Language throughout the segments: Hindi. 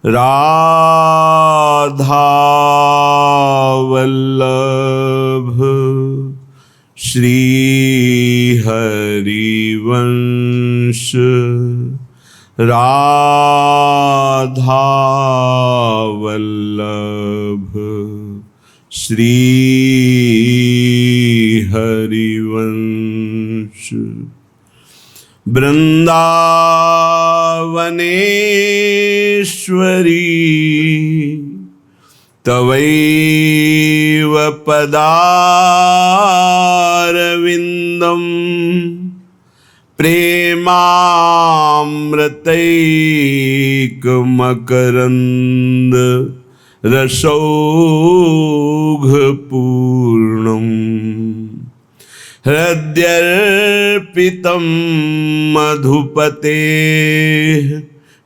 राधा वल्लभ श्री हरिवंश राधा वल्लभ श्री हरिवंश। वृंदावनेश्वरी तवैव पदारविन्दं प्रेमामृतैकमकरन्द रसौघपूर्णम् हृद्यर्पितं मधुपतेः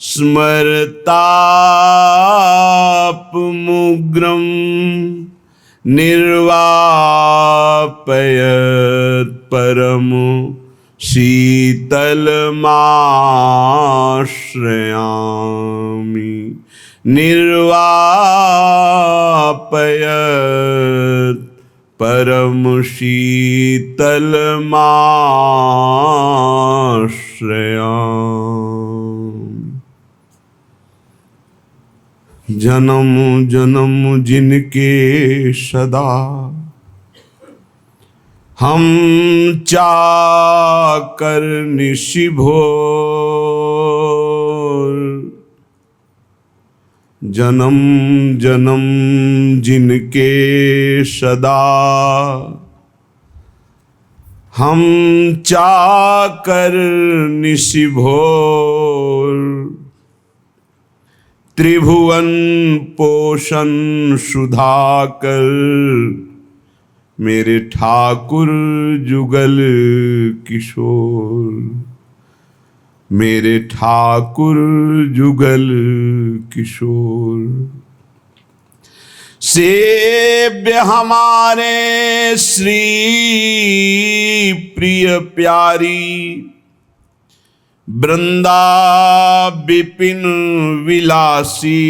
स्मरतापमुग्रं निर्वापयत् परमो शीतलमाश्रयामि निर्वापयत् परम शीतलमाश्रयामि। जन्म जन्म जिनके सदा हम चाकर निशिभोर, जन्म जन्म जिनके सदा हम चाकर निशिभोर, त्रिभुवन पोषण सुधाकर मेरे ठाकुर जुगल किशोर, मेरे ठाकुर जुगल किशोर। सेव्य हमारे श्री प्रिय प्यारी वृंदा विपिन विलासी,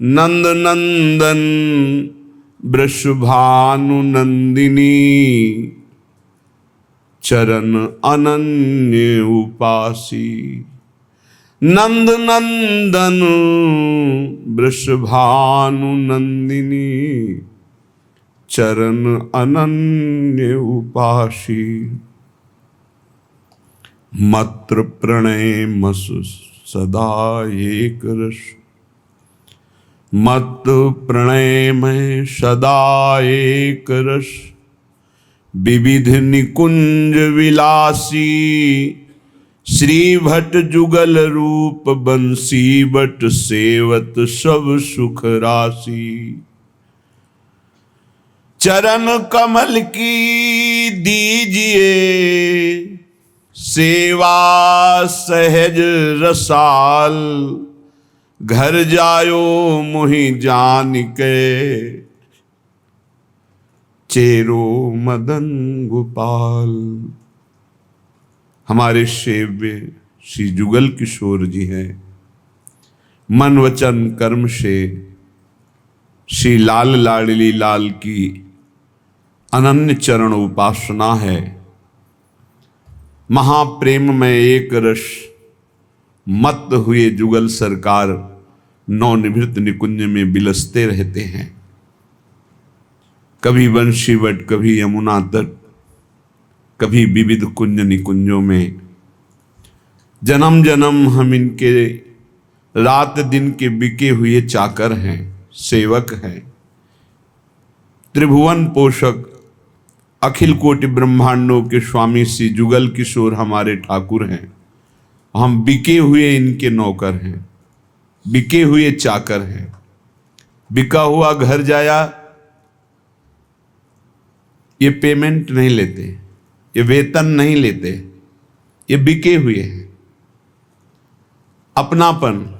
नंद नंदन वृषभानु नंदिनी, चरण अनन्य उपासी। नंद नंदन वृषभानु नंदिनी, चरण अनन्य उपासी। मत्र प्रणय मसु सदा एक रस, मत प्रणय में सदा एक रस। विविध निकुंज विलासी, श्री भट जुगल रूप बंसी बट सेवत सब सुख राशि। चरण कमल की दीजिए सेवा सहज रसाल, घर जायो मोहि जान के चेरो मदन गोपाल। हमारे सेव्य श्री जुगल किशोर जी हैं। मन वचन कर्म से श्री लाल लाडली लाल की अनन्य चरण उपासना है। महाप्रेम में एक रस मत हुए जुगल सरकार नवनिभृत निकुंज में बिलसते रहते हैं। कभी वंशीवट, कभी यमुना तट, कभी विविध कुंज निकुंजों में। जन्म जन्म हम इनके रात दिन के बिके हुए चाकर हैं, सेवक हैं। त्रिभुवन पोषक अखिल कोटि ब्रह्मांडों के स्वामी श्री जुगल किशोर हमारे ठाकुर हैं। हम बिके हुए इनके नौकर हैं, बिके हुए चाकर हैं। बिका हुआ घर जाया, ये पेमेंट नहीं लेते, ये वेतन नहीं लेते, ये बिके हुए हैं। अपनापन,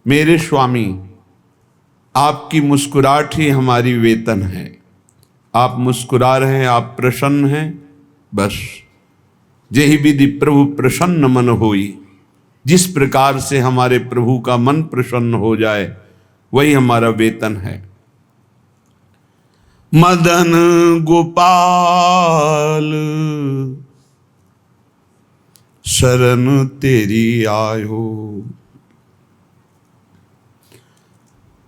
मेरे स्वामी आपकी मुस्कुराहट ही हमारी वेतन है। आप मुस्कुरा रहे हैं, आप प्रसन्न हैं, बस यही विधि प्रभु प्रसन्न मन होई। जिस प्रकार से हमारे प्रभु का मन प्रसन्न हो जाए वही हमारा वेतन है। मदन गोपाल शरण तेरी आयो,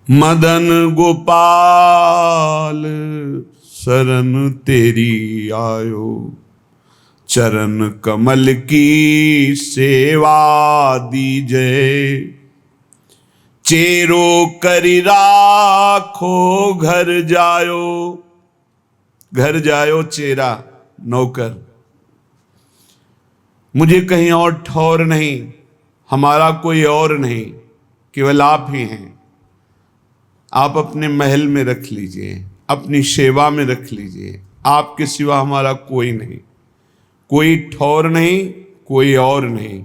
मदन गोपाल शरण तेरी आयो, चरण कमल की सेवा दीजे, चेरो करी राखो घर जायो। घर जायो चेरा नौकर, मुझे कहीं और ठौर नहीं, हमारा कोई और नहीं, केवल आप ही हैं। आप अपने महल में रख लीजिए, अपनी सेवा में रख लीजिए, आपके सिवा हमारा कोई नहीं, कोई ठौर नहीं, कोई और नहीं।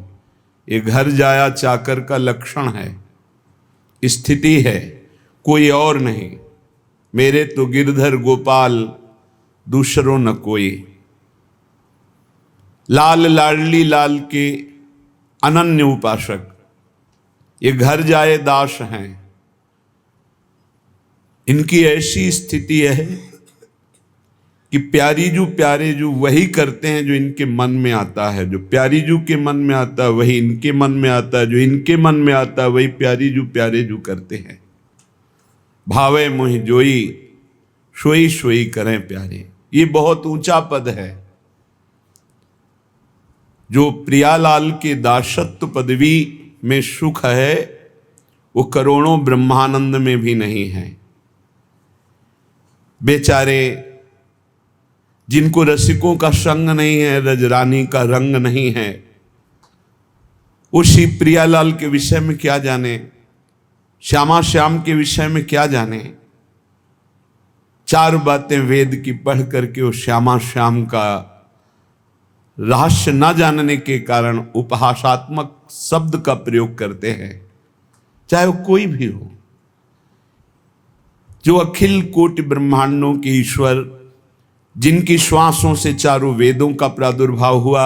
ये घर जाया चाकर का लक्षण है, स्थिति है, कोई और नहीं। मेरे तो गिरधर गोपाल दूसरों न कोई। लाल लाडली लाल के अनन्य उपासक ये घर जाए दास हैं। इनकी ऐसी स्थिति है कि प्यारी जू वही करते हैं जो इनके मन में आता है, जो प्यारी जू के मन में आता है वही इनके मन में आता है, जो इनके मन में आता है वही प्यारे जू करते हैं। भावे मोहि जोई सोई सोई करें प्यारे, ये बहुत ऊंचा पद है। जो प्रियालाल के दासत्व पदवी में सुख है वो करोड़ों ब्रह्मानंद में भी नहीं है। बेचारे जिनको रसिकों का संग नहीं है, रजरानी का रंग नहीं है, उसी प्रियालाल के विषय में क्या जाने, श्यामा श्याम के विषय में क्या जाने। चार बातें वेद की पढ़ करके वो श्यामा श्याम का रहस्य न जानने के कारण उपहासात्मक शब्द का प्रयोग करते हैं, चाहे वो कोई भी हो। जो अखिल कोटि ब्रह्मांडों के ईश्वर, जिनकी श्वासों से चारों वेदों का प्रादुर्भाव हुआ,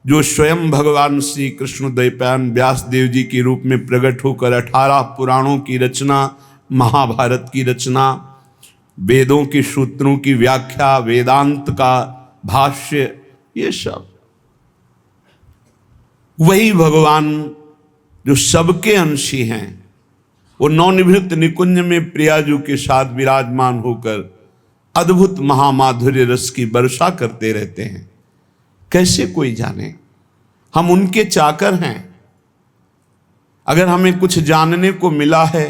जो स्वयं भगवान श्री कृष्ण द्वैपायन व्यास देव जी के रूप में प्रकट होकर 18 पुराणों की रचना, महाभारत की रचना, वेदों के सूत्रों की व्याख्या, वेदांत का भाष्य, ये सब वही भगवान जो सबके अंशी हैं, वो नवनिवृत्त निकुंज में प्रियाजू के साथ विराजमान होकर अद्भुत महामाधुर्य रस की वर्षा करते रहते हैं। कैसे कोई जाने, हम उनके चाकर हैं। अगर हमें कुछ जानने को मिला है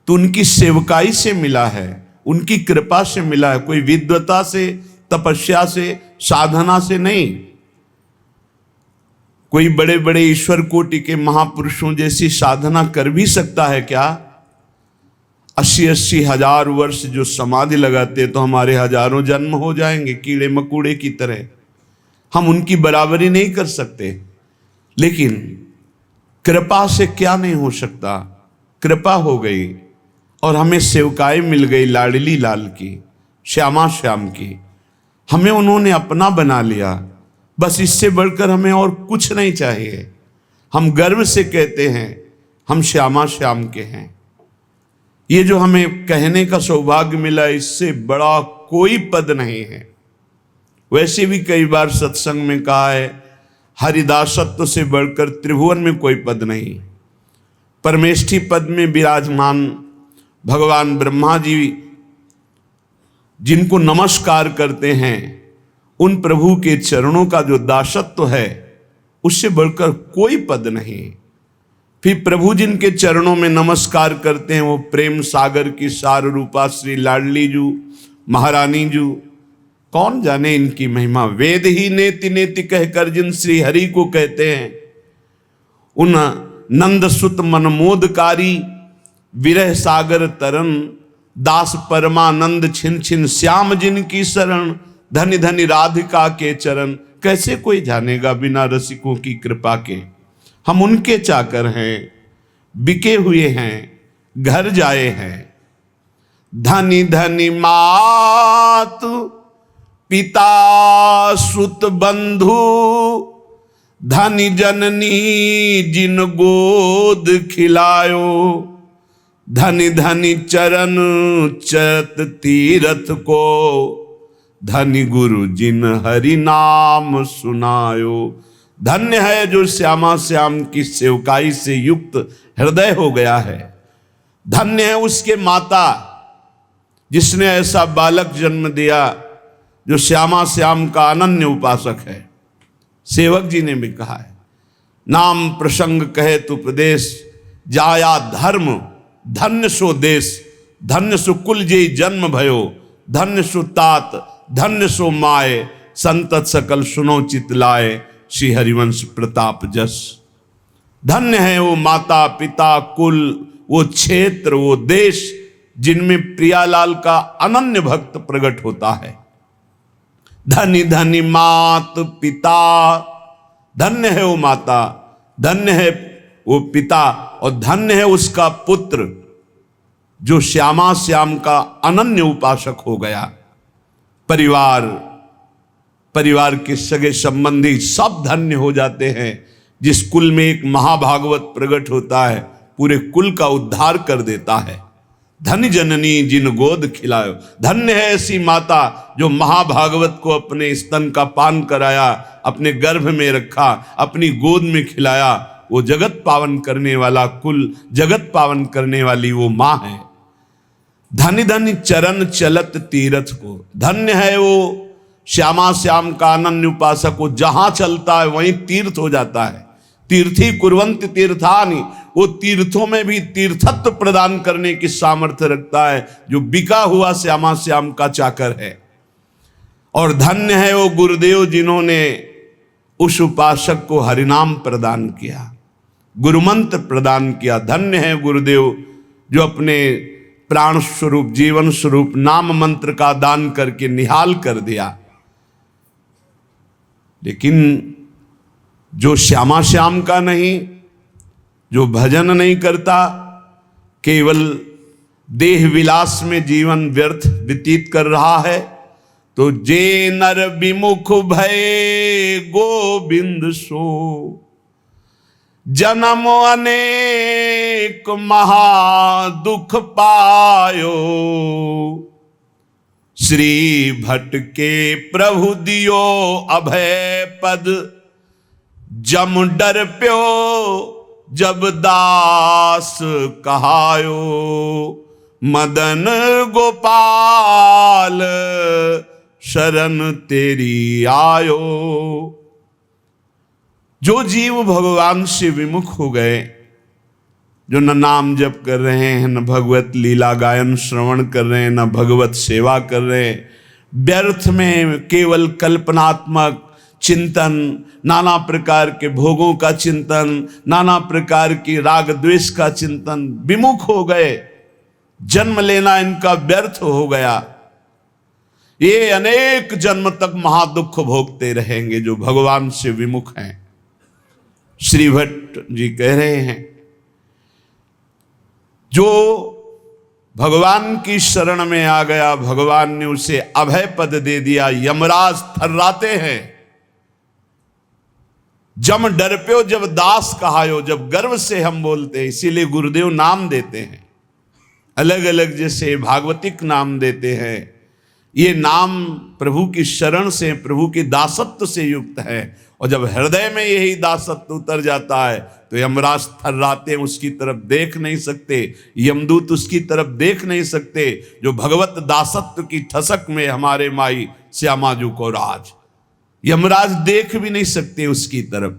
तो उनकी सेवकाई से मिला है, उनकी कृपा से मिला है, कोई विद्वता से, तपस्या से, साधना से नहीं। कोई बड़े बड़े ईश्वर कोटि के महापुरुषों जैसी साधना कर भी सकता है क्या? 80-80 हजार वर्ष जो समाधि लगाते तो हमारे हजारों जन्म हो जाएंगे कीड़े मकोड़े की तरह। हम उनकी बराबरी नहीं कर सकते, लेकिन कृपा से क्या नहीं हो सकता। कृपा हो गई और हमें सेवकाई मिल गई लाडली लाल की, श्यामा श्याम की। हमें उन्होंने अपना बना लिया, बस इससे बढ़कर हमें और कुछ नहीं चाहिए। हम गर्व से कहते हैं हम श्यामा श्याम के हैं। ये जो हमें कहने का सौभाग्य मिला, इससे बड़ा कोई पद नहीं है। वैसे भी कई बार सत्संग में कहा है, हरिदासत्व से बढ़कर त्रिभुवन में कोई पद नहीं। परमेष्ठी पद में विराजमान भगवान ब्रह्मा जी जिनको नमस्कार करते हैं, उन प्रभु के चरणों का जो दासत्व है, उससे बढ़कर कोई पद नहीं। फिर प्रभु जिनके चरणों में नमस्कार करते हैं, वो प्रेम सागर की सार रूपा श्री लाडली जू, महारानी जू, कौन जाने इनकी महिमा। वेद ही नेति नेति कहकर जिन श्री हरि को कहते हैं, उन नंद सुत मनमोदकारी विरह सागर तरन, दास परमानंद छिन छिन श्याम जिनकी शरण, धनि धनि राधिका के चरण। कैसे कोई जानेगा बिना रसिकों की कृपा के। हम उनके चाकर हैं, बिके हुए हैं, घर जाए हैं। धनि धनि मातु पिता सुत बंधु, धनी जननी जिन गोद खिलायो, धनी धनी चरण चरत तीरथ को, धनी गुरु जिन हरि नाम सुनायो। धन्य है जो श्यामा श्याम की सेवकाई से युक्त हृदय हो गया है। धन्य है उसके माता जिसने ऐसा बालक जन्म दिया जो श्यामा श्याम का अनन्य उपासक है। सेवक जी ने भी कहा है, नाम प्रसंग कहे तु प्रदेश, जाया धर्म धन्य सो देश, धन्य सो कुल जे जन्म भयो, धन्य सो तात धन्य सो माए, संतत सकल सुनो चित लाए, श्री हरिवंश प्रताप जस। धन्य है वो माता पिता कुल, वो क्षेत्र, वो देश जिनमें प्रियालाल का अनन्य भक्त प्रकट होता है। धनी धनी मात पिता, धन्य है वो माता, धन्य है वो पिता, और धन्य है उसका पुत्र जो श्यामा श्याम का अनन्य उपासक हो गया। परिवार के सगे संबंधी सब धन्य हो जाते हैं। जिस कुल में एक महाभागवत प्रकट होता है, पूरे कुल का उद्धार कर देता है। धन्य जननी जिन गोद खिलायो, धन्य है ऐसी माता जो महाभागवत को अपने स्तन का पान कराया, अपने गर्भ में रखा, अपनी गोद में खिलाया। वो जगत पावन करने वाला कुल, जगत पावन करने वाली वो माँ है। धन्य धन्य चरण चलत तीरथ को, धन्य है वो श्यामा श्याम का अनन्य उपासक को, जहां चलता है वहीं तीर्थ हो जाता है। तीर्थी कुर्वन्ति तीर्थानि, वो तीर्थों में भी तीर्थत्व प्रदान करने की सामर्थ्य रखता है जो बिका हुआ श्यामा श्याम का चाकर है। और धन्य है वो गुरुदेव जिन्होंने उस उपासक को हरिनाम प्रदान किया, गुरुमंत्र प्रदान किया। धन्य है गुरुदेव जो अपने प्राण स्वरूप जीवन स्वरूप नाम मंत्र का दान करके निहाल कर दिया। लेकिन जो श्यामा श्याम का नहीं, जो भजन नहीं करता, केवल देह विलास में जीवन व्यर्थ व्यतीत कर रहा है, तो जे नर विमुख भय गोविंद सो, जन्म अनेक महा दुख पायो, श्री भट्ट के प्रभु दियो अभय पद, जम डर प्यो जब दास कहायो, मदन गोपाल शरण तेरी आयो। जो जीव भगवान से विमुख हो गए, जो न नाम जप कर रहे हैं, न भगवत लीला गायन श्रवण कर रहे हैं, न भगवत सेवा कर रहे हैं, व्यर्थ में केवल कल्पनात्मक चिंतन, नाना प्रकार के भोगों का चिंतन, नाना प्रकार की राग द्वेष का चिंतन, विमुख हो गए। जन्म लेना इनका व्यर्थ हो गया। ये अनेक जन्म तक महादुख भोगते रहेंगे जो भगवान से विमुख हैं। श्री भट्ट जी कह रहे हैं, जो भगवान की शरण में आ गया, भगवान ने उसे अभय पद दे दिया। यमराज थर्राते हैं, जम डर प्यो जब दास कहायो, जब गर्व से हम बोलते हैं, इसीलिए गुरुदेव नाम देते हैं अलग अलग, जैसे भागवतिक नाम देते हैं। ये नाम प्रभु की शरण से, प्रभु की दासत्व से युक्त है। और जब हृदय में यही दासत्व उतर जाता है तो यमराज थर्राते, उसकी तरफ देख नहीं सकते, यमदूत उसकी तरफ देख नहीं सकते। जो भगवत दासत्व की ठसक में हमारे माई श्यामाजू को राज, यमराज देख भी नहीं सकते उसकी तरफ।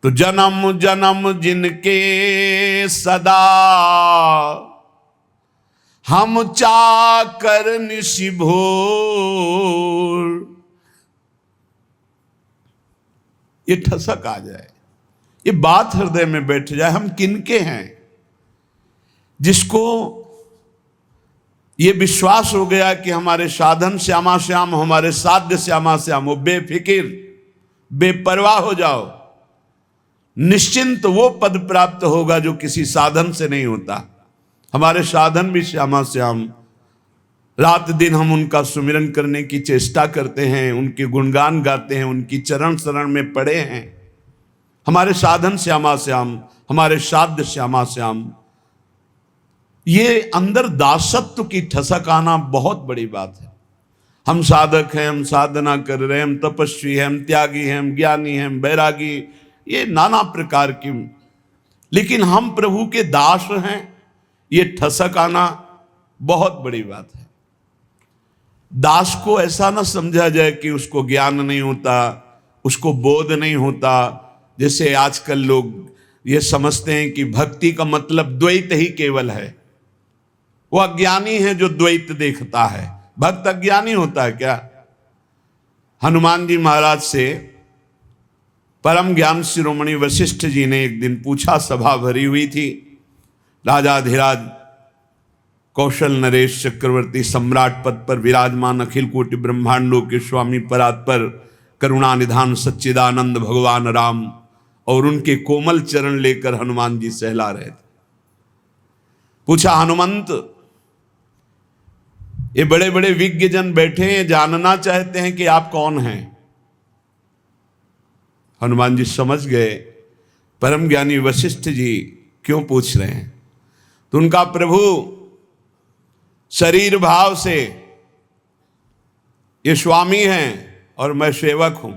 तो जन्म जन्म जिनके सदा हम चाकर निशिभोर, ये ठसक आ जाए, ये बात हृदय में बैठ जाए, हम किनके हैं। जिसको ये विश्वास हो गया कि हमारे साधन श्यामा श्याम, हमारे साध्य श्यामा श्याम, वो बेफिकिर बेपरवाह हो जाओ, निश्चिंत वो पद प्राप्त होगा जो किसी साधन से नहीं होता। हमारे साधन भी श्यामा श्याम, रात दिन हम उनका सुमिरन करने की चेष्टा करते हैं, उनके गुणगान गाते हैं, उनकी चरण शरण में पड़े हैं। हमारे साधन श्यामा श्याम, हमारे साध्य श्यामा श्याम। ये अंदर दासत्व की ठसक आना बहुत बड़ी बात है। हम साधक हैं, हम साधना कर रहे हैं, हम तपस्वी हैं, हम त्यागी हैं, हम ज्ञानी हैं, हम बैरागी, ये नाना प्रकार की, लेकिन हम प्रभु के दास हैं, ये ठसक आना बहुत बड़ी बात है। दास को ऐसा ना समझा जाए कि उसको ज्ञान नहीं होता, उसको बोध नहीं होता। जैसे आजकल लोग ये समझते हैं कि भक्ति का मतलब द्वैत ही केवल है। वो अज्ञानी है जो द्वैत देखता है। भक्त अज्ञानी होता है क्या? हनुमान जी महाराज से परम ज्ञान शिरोमणि वशिष्ठ जी ने एक दिन पूछा, सभा भरी हुई थी, राजाधिराज कौशल नरेश चक्रवर्ती सम्राट पद पर विराजमान अखिल कोटि ब्रह्मांडों के स्वामी परात्पर करुणा निधान सच्चिदानंद भगवान राम, और उनके कोमल चरण लेकर हनुमान जी सहला रहे थे। पूछा, हनुमंत, ये बड़े बड़े विज्ञ जन बैठे हैं, जानना चाहते हैं कि आप कौन हैं। हनुमान जी समझ गए परम ज्ञानी वशिष्ठ जी क्यों पूछ रहे हैं। तो उनका, प्रभु शरीर भाव से ये स्वामी हैं और मैं सेवक हूं,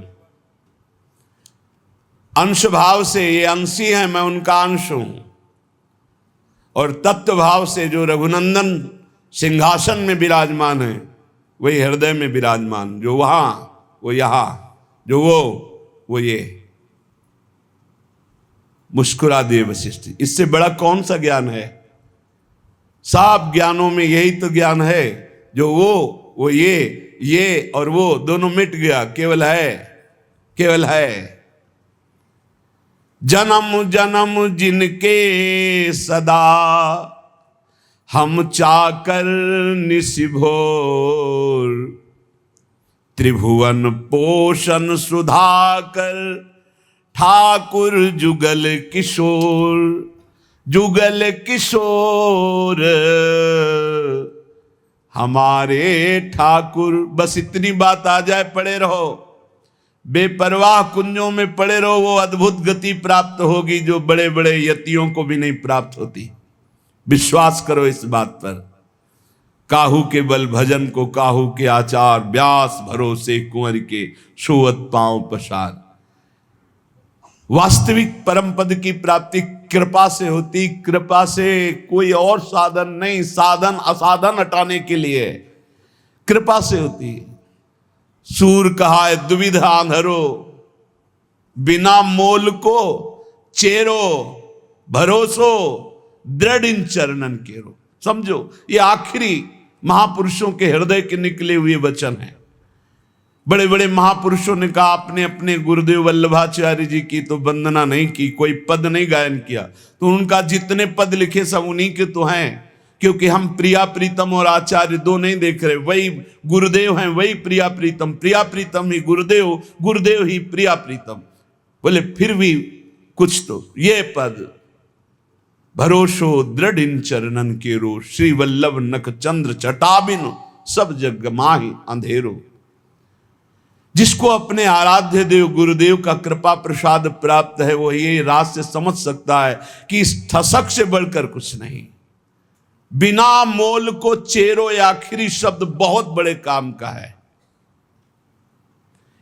अंश भाव से ये अंशी हैं, मैं उनका अंश हूं, और तत्व भाव से जो रघुनंदन सिंहासन में विराजमान है वही हृदय में विराजमान, जो वहां वो यहां, जो वो ये। मुस्कुरा दिए वशिष्ठ। इससे बड़ा कौन सा ज्ञान है? सब ज्ञानों में यही तो ज्ञान है, जो वो ये और वो दोनों मिट गया, केवल है। जन्म जन्म जिनके सदा हम चाकर निशिभोर, त्रिभुवन पोषण सुधाकर ठाकुर जुगल किशोर। जुगल किशोर हमारे ठाकुर। बस इतनी बात आ जाए, पड़े रहो, बेपरवाह कुंजों में पड़े रहो, वो अद्भुत गति प्राप्त होगी जो बड़े बड़े यतियों को भी नहीं प्राप्त होती। विश्वास करो इस बात पर। काहू के बल भजन को काहू के आचार, व्यास भरोसे कुंवर के सोवत पांव पसार। वास्तविक परम पद की प्राप्ति कृपा से होती, कृपा से, कोई और साधन नहीं। साधन असाधन हटाने के लिए कृपा से होती है। सूर कहा है दुविधा आंधरो, बिना मोल को चेरो, भरोसो दृढ़ इन चरणन केरो। समझो, ये आखिरी महापुरुषों के हृदय के निकले हुए वचन हैं। बड़े बड़े महापुरुषों ने कहा, अपने अपने गुरुदेव वल्लभाचार्य जी की तो वंदना नहीं की, कोई पद नहीं गायन किया, तो उनका जितने पद लिखे सब उन्हीं के तो हैं, क्योंकि हम प्रिया प्रीतम और आचार्य दो नहीं देख रहे। वही गुरुदेव हैं, वही प्रिया प्रीतम, प्रिया प्रीतम ही गुरुदेव, गुरुदेव ही प्रिया प्रीतम। बोले फिर भी कुछ तो ये पद, भरोसो दृढ़ इन चरणन केरो, श्री वल्लभ नख चंद्र चटाबिन सब जग माहि अंधेरो। जिसको अपने आराध्य देव गुरुदेव का कृपा प्रसाद प्राप्त है, वो ये रात से समझ सकता है कि इस ठसक से बढ़कर कुछ नहीं। बिना मोल को चेरो, ये आखिरी शब्द बहुत बड़े काम का है।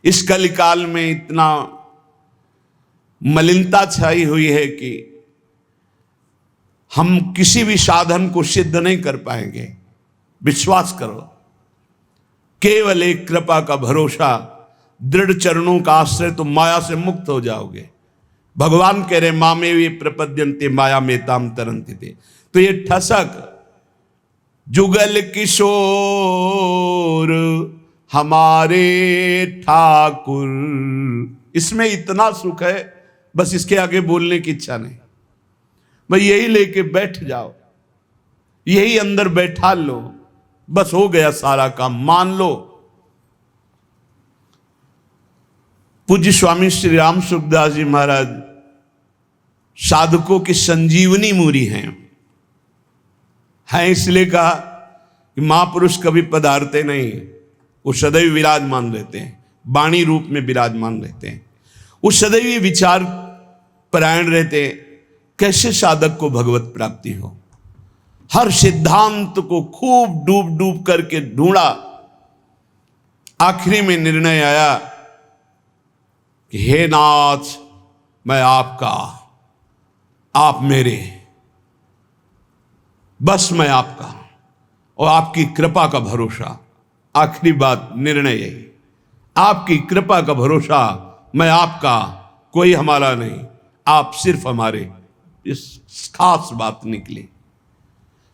इस कलिकाल में इतना मलिनता छाई हुई है कि हम किसी भी साधन को सिद्ध नहीं कर पाएंगे। विश्वास करो, केवल एक कृपा का भरोसा, दृढ़ चरणों का आश्रय, तो माया से मुक्त हो जाओगे। भगवान कह रहे मामे वे प्रपद्यन्ते माया में ताम तरन्ति थे। तो ये ठसक, जुगल किशोर हमारे ठाकुर, इसमें इतना सुख है, बस इसके आगे बोलने की इच्छा नहीं। भाई यही लेके बैठ जाओ, यही अंदर बैठा लो, बस हो गया सारा काम, मान लो। पूज्य स्वामी श्री राम सुखदास जी महाराज साधकों की संजीवनी मूरी हैं। इसलिए कहा कि महापुरुष कभी पधारते नहीं, वो सदैव विराजमान रहते हैं, वाणी रूप में विराजमान रहते हैं। वो सदैव विचार परायण रहते, कैसे साधक को भगवत प्राप्ति हो। हर सिद्धांत को खूब डूब डूब करके ढूंढा, आखिरी में निर्णय आया कि हे नाथ, मैं आपका, आप मेरे, बस मैं आपका और आपकी कृपा का भरोसा। आखिरी बात, निर्णय यही, आपकी कृपा का भरोसा, मैं आपका, कोई हमारा नहीं, आप सिर्फ हमारे। इस खास बात निकली।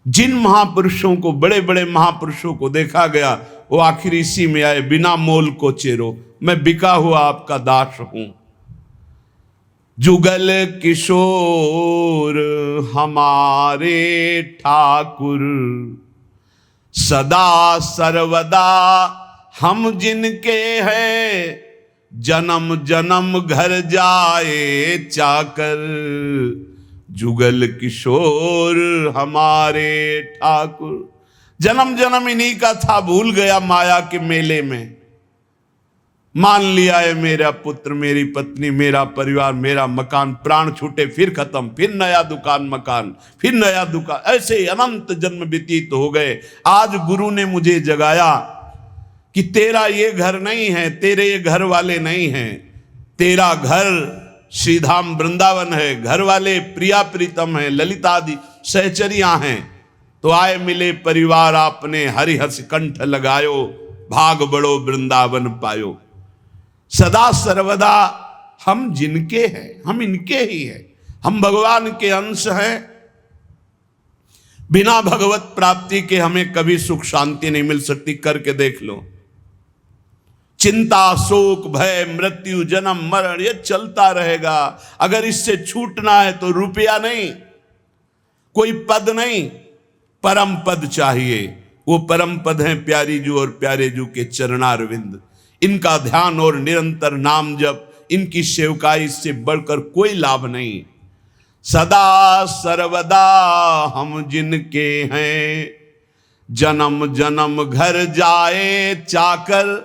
जिन महापुरुषों को, बड़े बड़े महापुरुषों को देखा गया, वो आखिर इसी में आए, बिना मोल को चेरो, मैं बिका हुआ आपका दास हूं। जुगल किशोर हमारे ठाकुर, सदा सर्वदा हम जिनके हैं, जन्म जन्म घर जाए चाकर। जुगल किशोर हमारे ठाकुर, जन्म जन्म इन्हीं का था, भूल गया माया के मेले में। मान लिया है मेरा पुत्र, मेरी पत्नी, मेरा परिवार, मेरा मकान, प्राण छूटे फिर खत्म, फिर नया दुकान मकान, फिर नया दुकान, ऐसे अनंत जन्म व्यतीत हो गए। आज गुरु ने मुझे जगाया कि तेरा ये घर नहीं है, तेरे ये घर वाले नहीं हैं, तेरा घर श्रीधाम वृंदावन है, घर वाले प्रिया प्रीतम है, ललितादि सहचरियां हैं। तो आए मिले परिवार आपने, हरिहस कंठ लगायो, भाग बड़ो वृंदावन पायो। सदा सर्वदा हम जिनके हैं, हम इनके ही हैं, हम भगवान के अंश हैं। बिना भगवत प्राप्ति के हमें कभी सुख शांति नहीं मिल सकती। करके देख लो, चिंता, शोक, भय, मृत्यु, जन्म मरण, ये चलता रहेगा। अगर इससे छूटना है तो रुपया नहीं, कोई पद नहीं, परम पद चाहिए। वो परम पद हैं प्यारी जू और प्यारे जू के चरणारविंद। इनका ध्यान और निरंतर नाम जप, इनकी सेवकाई से बढ़कर कोई लाभ नहीं। सदा सर्वदा हम जिनके हैं, जन्म जन्म घर जाए चाकर।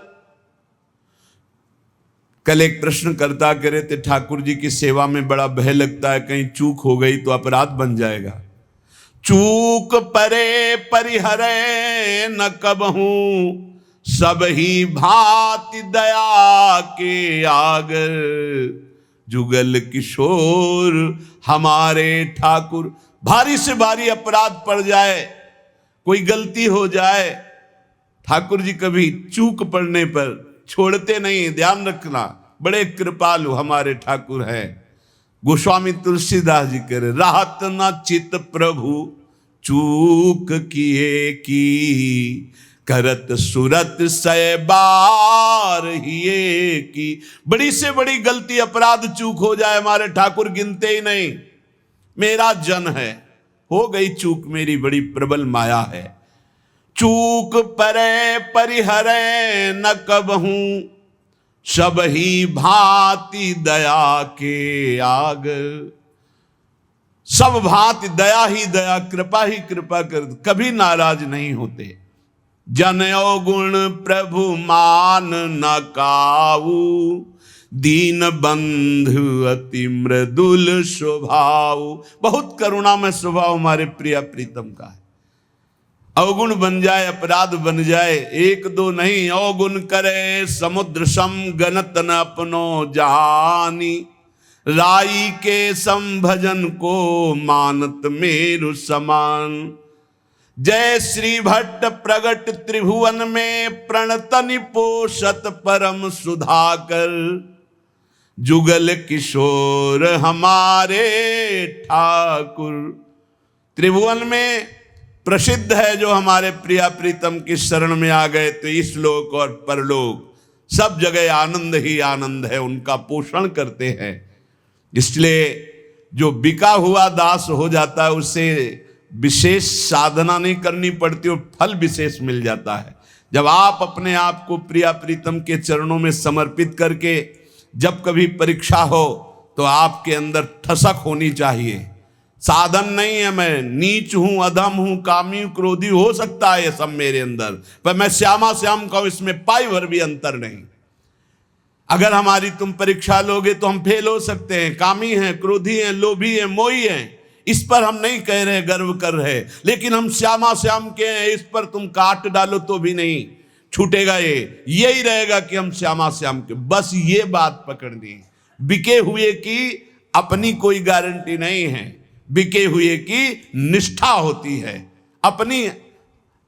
कल एक प्रश्नकर्ता कह रहे थे, ठाकुर जी की सेवा में बड़ा भय लगता है, कहीं चूक हो गई तो अपराध बन जाएगा। चूक परे परिहरे न कबहूं, सब ही भांति दया के आगर। जुगल किशोर हमारे ठाकुर। भारी से भारी अपराध पड़ जाए, कोई गलती हो जाए, ठाकुर जी कभी चूक पड़ने पर छोड़ते नहीं, ध्यान रखना। बड़े कृपालु हमारे ठाकुर हैं। गोस्वामी तुलसीदास जी कह रहे, राहत न चित प्रभु चूक किए की, करत सुरत सै बार हिये की। बड़ी से बड़ी गलती, अपराध, चूक हो जाए, हमारे ठाकुर गिनते ही नहीं। मेरा जन है, हो गई चूक, मेरी बड़ी प्रबल माया है। चूक परे परिहरे न कबहूं, सब ही भांति दया के आग। सब भांति दया ही दया, कृपा ही कृपा कर, कभी नाराज नहीं होते। जनयो गुण प्रभु मान न काऊ, दीन बंधु अति मृदुल स्वभाव। बहुत करुणा में स्वभाव हमारे प्रिया प्रीतम का है। अवगुण बन जाए, अपराध बन जाए, एक दो नहीं, अवगुण करे समुद्र सम, गणत न अपनो जहानी। राई के संभजन को मानत मेरु समान। जय श्री भट्ट प्रगट त्रिभुवन में, प्रणतनि पोषत परम सुधाकर। जुगल किशोर हमारे ठाकुर। त्रिभुवन में प्रसिद्ध है जो हमारे प्रिया प्रीतम की शरण में आ गए, तो इस लोक और परलोक सब जगह आनंद ही आनंद है, उनका पोषण करते हैं। इसलिए जो बिका हुआ दास हो जाता है, उसे विशेष साधना नहीं करनी पड़ती और फल विशेष मिल जाता है। जब आप अपने आप को प्रिया प्रीतम के चरणों में समर्पित करके, जब कभी परीक्षा हो तो आपके अंदर ठसक होनी चाहिए। साधन नहीं है, मैं नीच हूं, अधम हूं, कामी हूं, क्रोधी, हो सकता है ये सब मेरे अंदर, पर मैं श्यामा श्याम का, इसमें पाई भर भी अंतर नहीं। अगर हमारी तुम परीक्षा लोगे तो हम फेल हो सकते हैं। कामी हैं, क्रोधी हैं, लोभी हैं, मोही हैं, इस पर हम नहीं कह रहे गर्व कर रहे, लेकिन हम श्यामा श्याम के हैं, इस पर तुम काट डालो तो भी नहीं छूटेगा। यही रहेगा कि हम श्यामा श्याम के। बस ये बात पकड़नी। बिके हुए की अपनी कोई गारंटी नहीं है, बिके हुए की निष्ठा होती है अपनी।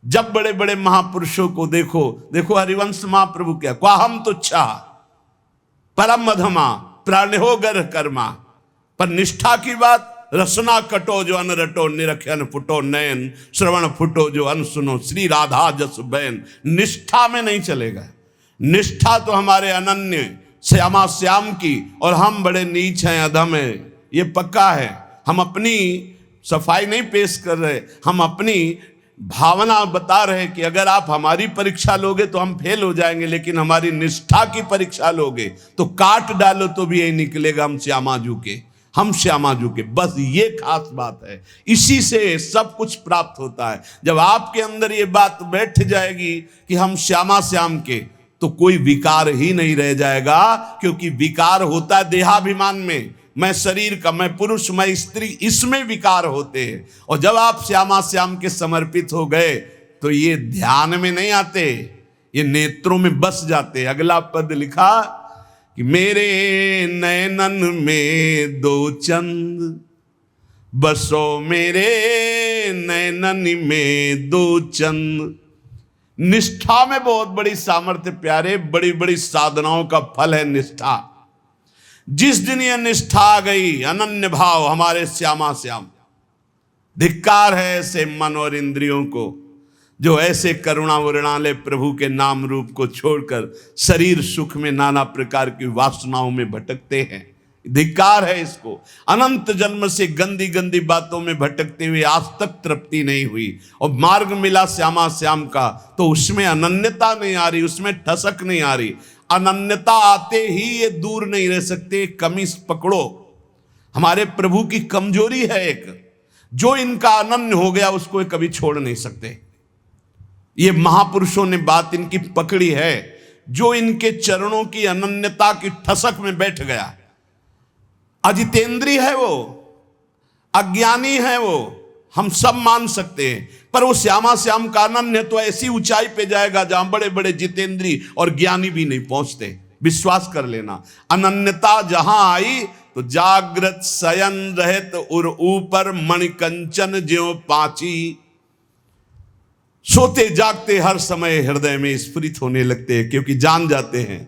जब बड़े बड़े महापुरुषों को देखो, देखो हरिवंश महाप्रभु क्या, क्वाहम तुच्छा परम मधमा प्राणहो गर कर्मा। पर निष्ठा की बात, रसना कटो जो अन रटो, निरखन फुटो नयन, श्रवण फुटो जो अन सुनो, श्री राधा जस बैन। निष्ठा में नहीं चलेगा। निष्ठा तो हमारे अनन्य श्यामा श्याम की, और हम बड़े नीच हैं, अधम हैं, ये पक्का है। हम अपनी सफाई नहीं पेश कर रहे, हम अपनी भावना बता रहे कि अगर आप हमारी परीक्षा लोगे तो हम फेल हो जाएंगे, लेकिन हमारी निष्ठा की परीक्षा लोगे तो काट डालो तो भी यही निकलेगा, हम श्यामाजू के, हम श्यामाजू के। बस ये खास बात है, इसी से सब कुछ प्राप्त होता है। जब आपके अंदर ये बात बैठ जाएगी कि हम श्यामा श्याम के, तो कोई विकार ही नहीं रह जाएगा, क्योंकि विकार होता है देहाभिमान में, मैं शरीर का, मैं पुरुष, मैं स्त्री, इसमें विकार होते हैं। और जब आप श्यामा श्याम के समर्पित हो गए तो ये ध्यान में नहीं आते, ये नेत्रों में बस जाते। अगला पद लिखा कि मेरे नयनन में दो चंद बसो, मेरे नयनन में दो चंद। निष्ठा में बहुत बड़ी सामर्थ्य प्यारे, बड़ी बड़ी साधनाओं का फल है निष्ठा। जिस दिन यह निष्ठा आ गई, अनन्य भाव हमारे श्यामा श्याम, धिक्कार है ऐसे मन और इंद्रियों को जो ऐसे करुणा वरुणालय प्रभु के नाम रूप को छोड़कर शरीर सुख में नाना प्रकार की वासनाओं में भटकते हैं। धिक्कार है इसको। अनंत जन्म से गंदी गंदी बातों में भटकते हुए आज तक तृप्ति नहीं हुई, और मार्ग मिला श्यामा श्याम का तो उसमें अनन्यता नहीं आ रही, उसमें ठसक नहीं आ रही। अनन्यता आते ही ये दूर नहीं रह सकते। कमी पकड़ो, हमारे प्रभु की कमजोरी है एक, जो इनका अनन्य हो गया उसको कभी छोड़ नहीं सकते। ये महापुरुषों ने बात इनकी पकड़ी है, जो इनके चरणों की अनन्यता की ठसक में बैठ गया। अजितेंद्रीय है वो, अज्ञानी है वो, हम सब मान सकते हैं, पर वो श्यामा श्याम का अनन्य तो ऐसी ऊंचाई पे जाएगा जहां बड़े बड़े जितेंद्री और ज्ञानी भी नहीं पहुंचते। विश्वास कर लेना, अनन्यता जहां आई तो जागृत शयन रहत उर ऊपर मणिकंचन ज्यों पांची। सोते जागते हर समय हृदय में स्फुरित होने लगते हैं, क्योंकि जान जाते हैं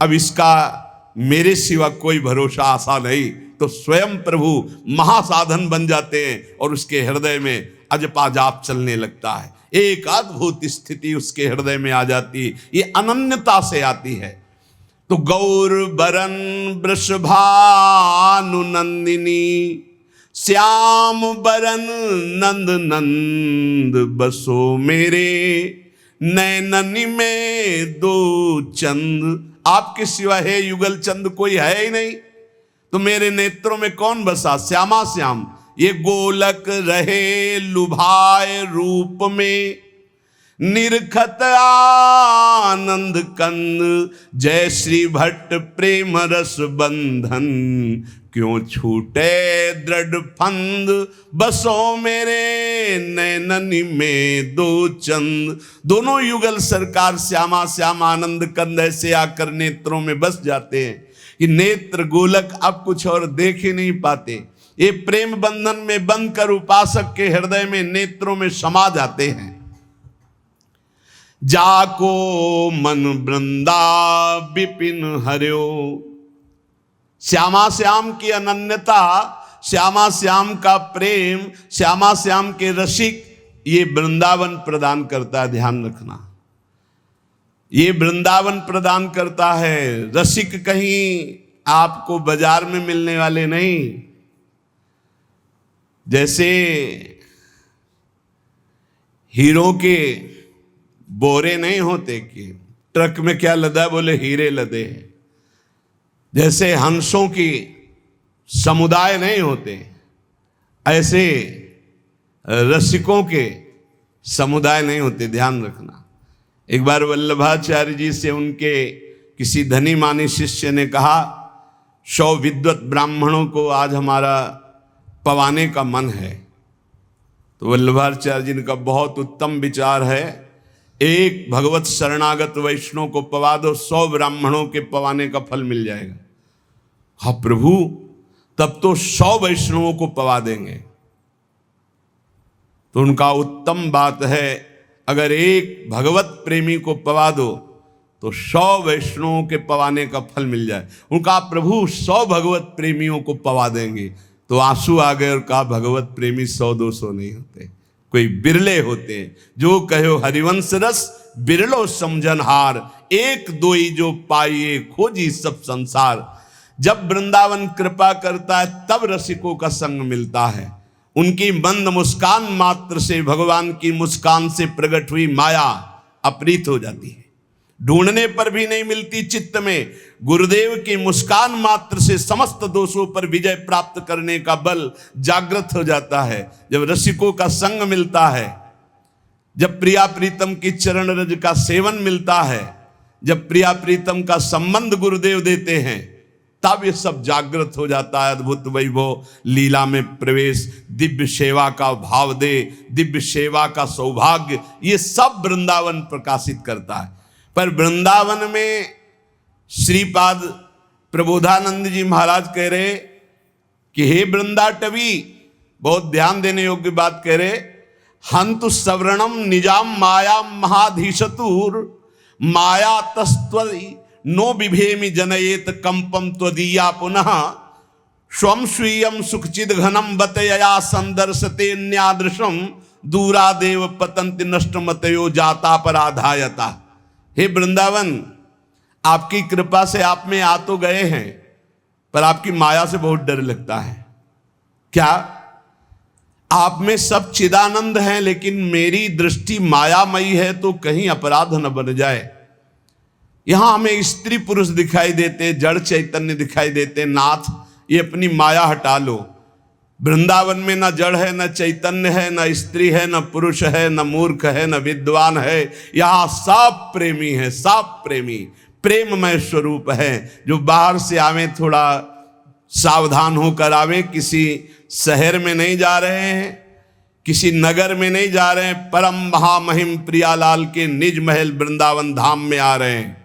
अब इसका मेरे सिवा कोई भरोसा आशा नहीं। तो स्वयं प्रभु महासाधन बन जाते हैं और उसके हृदय में अजपा जाप चलने लगता है। एक अद्भुत स्थिति उसके हृदय में आ जाती है, ये अनन्यता से आती है। तो गौर बरन वृषभानु नंदिनी, श्याम बरन नंद नंद बसो, मेरे नैननी में दो चंद। आपके सिवा है युगल चंद कोई है ही नहीं, तो मेरे नेत्रों में कौन बसा? श्यामा श्याम। ये गोलक रहे लुभाए रूप में, निरखत आनंद कंद, जय श्री भट्ट प्रेम रस बंधन, क्यों छूटे दृढ़ फंद, बसो मेरे नैननी में दो चंद। दोनों युगल सरकार श्यामा श्याम आनंद कंद ऐसे आकर नेत्रों में बस जाते हैं कि नेत्र गोलक अब कुछ और देख ही नहीं पाते। ये प्रेम बंधन में बंद कर उपासक के हृदय में नेत्रों में समा जाते हैं। जाको मन वृंदा विपिन हरियो। श्यामा श्याम की अनन्यता, श्यामा श्याम का प्रेम, श्यामा श्याम के रसिक, ये वृंदावन प्रदान करता है। ध्यान रखना, ये वृंदावन प्रदान करता है। रसिक कहीं आपको बाजार में मिलने वाले नहीं। जैसे हीरो के बोरे नहीं होते कि ट्रक में क्या लदा, बोले हीरे लदे हैं। जैसे हंसों की समुदाय नहीं होते, ऐसे रसिकों के समुदाय नहीं होते। ध्यान रखना। एक बार वल्लभाचार्य जी से उनके किसी धनी मानी शिष्य ने कहा 100 विद्वत ब्राह्मणों को आज हमारा पवाने का मन है। तो वल्लभाचार्य जी का बहुत उत्तम विचार है, एक भगवत शरणागत वैष्णव को पवा दो, 100 ब्राह्मणों के पवाने का फल मिल जाएगा। हाँ प्रभु, तब तो 100 वैष्णवों को पवा देंगे। तो उनका उत्तम बात है, अगर एक भगवत प्रेमी को पवा दो तो 100 वैष्णवों के पवाने का फल मिल जाए। उनका प्रभु 100 भगवत प्रेमियों को पवा देंगे। तो आंसू आ गए और कहा भगवत प्रेमी 100-200 नहीं होते, कोई बिरले होते हैं। जो कहो हरिवंश रस बिरलो समझन हार, एक दोई जो पाइए खोजी सब संसार। जब वृंदावन कृपा करता है तब रसिकों का संग मिलता है। उनकी मंद मुस्कान मात्र से भगवान की मुस्कान से प्रकट हुई माया अपरीत हो जाती है, ढूंढने पर भी नहीं मिलती चित्त में। गुरुदेव की मुस्कान मात्र से समस्त दोषों पर विजय प्राप्त करने का बल जागृत हो जाता है। जब रसिकों का संग मिलता है, जब प्रिया प्रीतम की चरण रज का सेवन मिलता है, जब प्रिया प्रीतम का संबंध गुरुदेव देते हैं, तब ये सब जागृत हो जाता है। अद्भुत वैभव लीला में प्रवेश, दिव्य सेवा का भाव दे, दिव्य सेवा का सौभाग्य, ये सब वृंदावन प्रकाशित करता है। पर वृंदावन में श्रीपाद प्रबोधानंद जी महाराज कह रहे कि हे वृंदाटवी, बहुत ध्यान देने योग्य बात कह रहे, हंतु सवर्णम निजाम माया महाधीशतुर माया तस्त्वि नो बिभेमि जनयेत कंपम त्वदीया पुनः स्वम स्वीयम सुखचिद घनम बतया संदर्शते न्यादृशम दूरादेव पतंति नष्टमतयो जाता पराधायता। हे वृंदावन, आपकी कृपा से आप में आ तो गए हैं, पर आपकी माया से बहुत डर लगता है। क्या आप में सब चिदानंद हैं, लेकिन मेरी दृष्टि मायामयी है, तो कहीं अपराध न बन जाए। यहां हमें स्त्री पुरुष दिखाई देते, जड़ चैतन्य दिखाई देते। नाथ, ये अपनी माया हटा लो। वृंदावन में न जड़ है, न चैतन्य है, न स्त्री है, न पुरुष है, न मूर्ख है, न विद्वान है। यहाँ सब प्रेमी है, सब प्रेमी प्रेममय स्वरूप है। जो बाहर से आवे थोड़ा सावधान होकर आवे। किसी शहर में नहीं जा रहे हैं, किसी नगर में नहीं जा रहे हैं, परम महामहिम प्रियालाल के निज महल वृंदावन धाम में आ रहे हैं।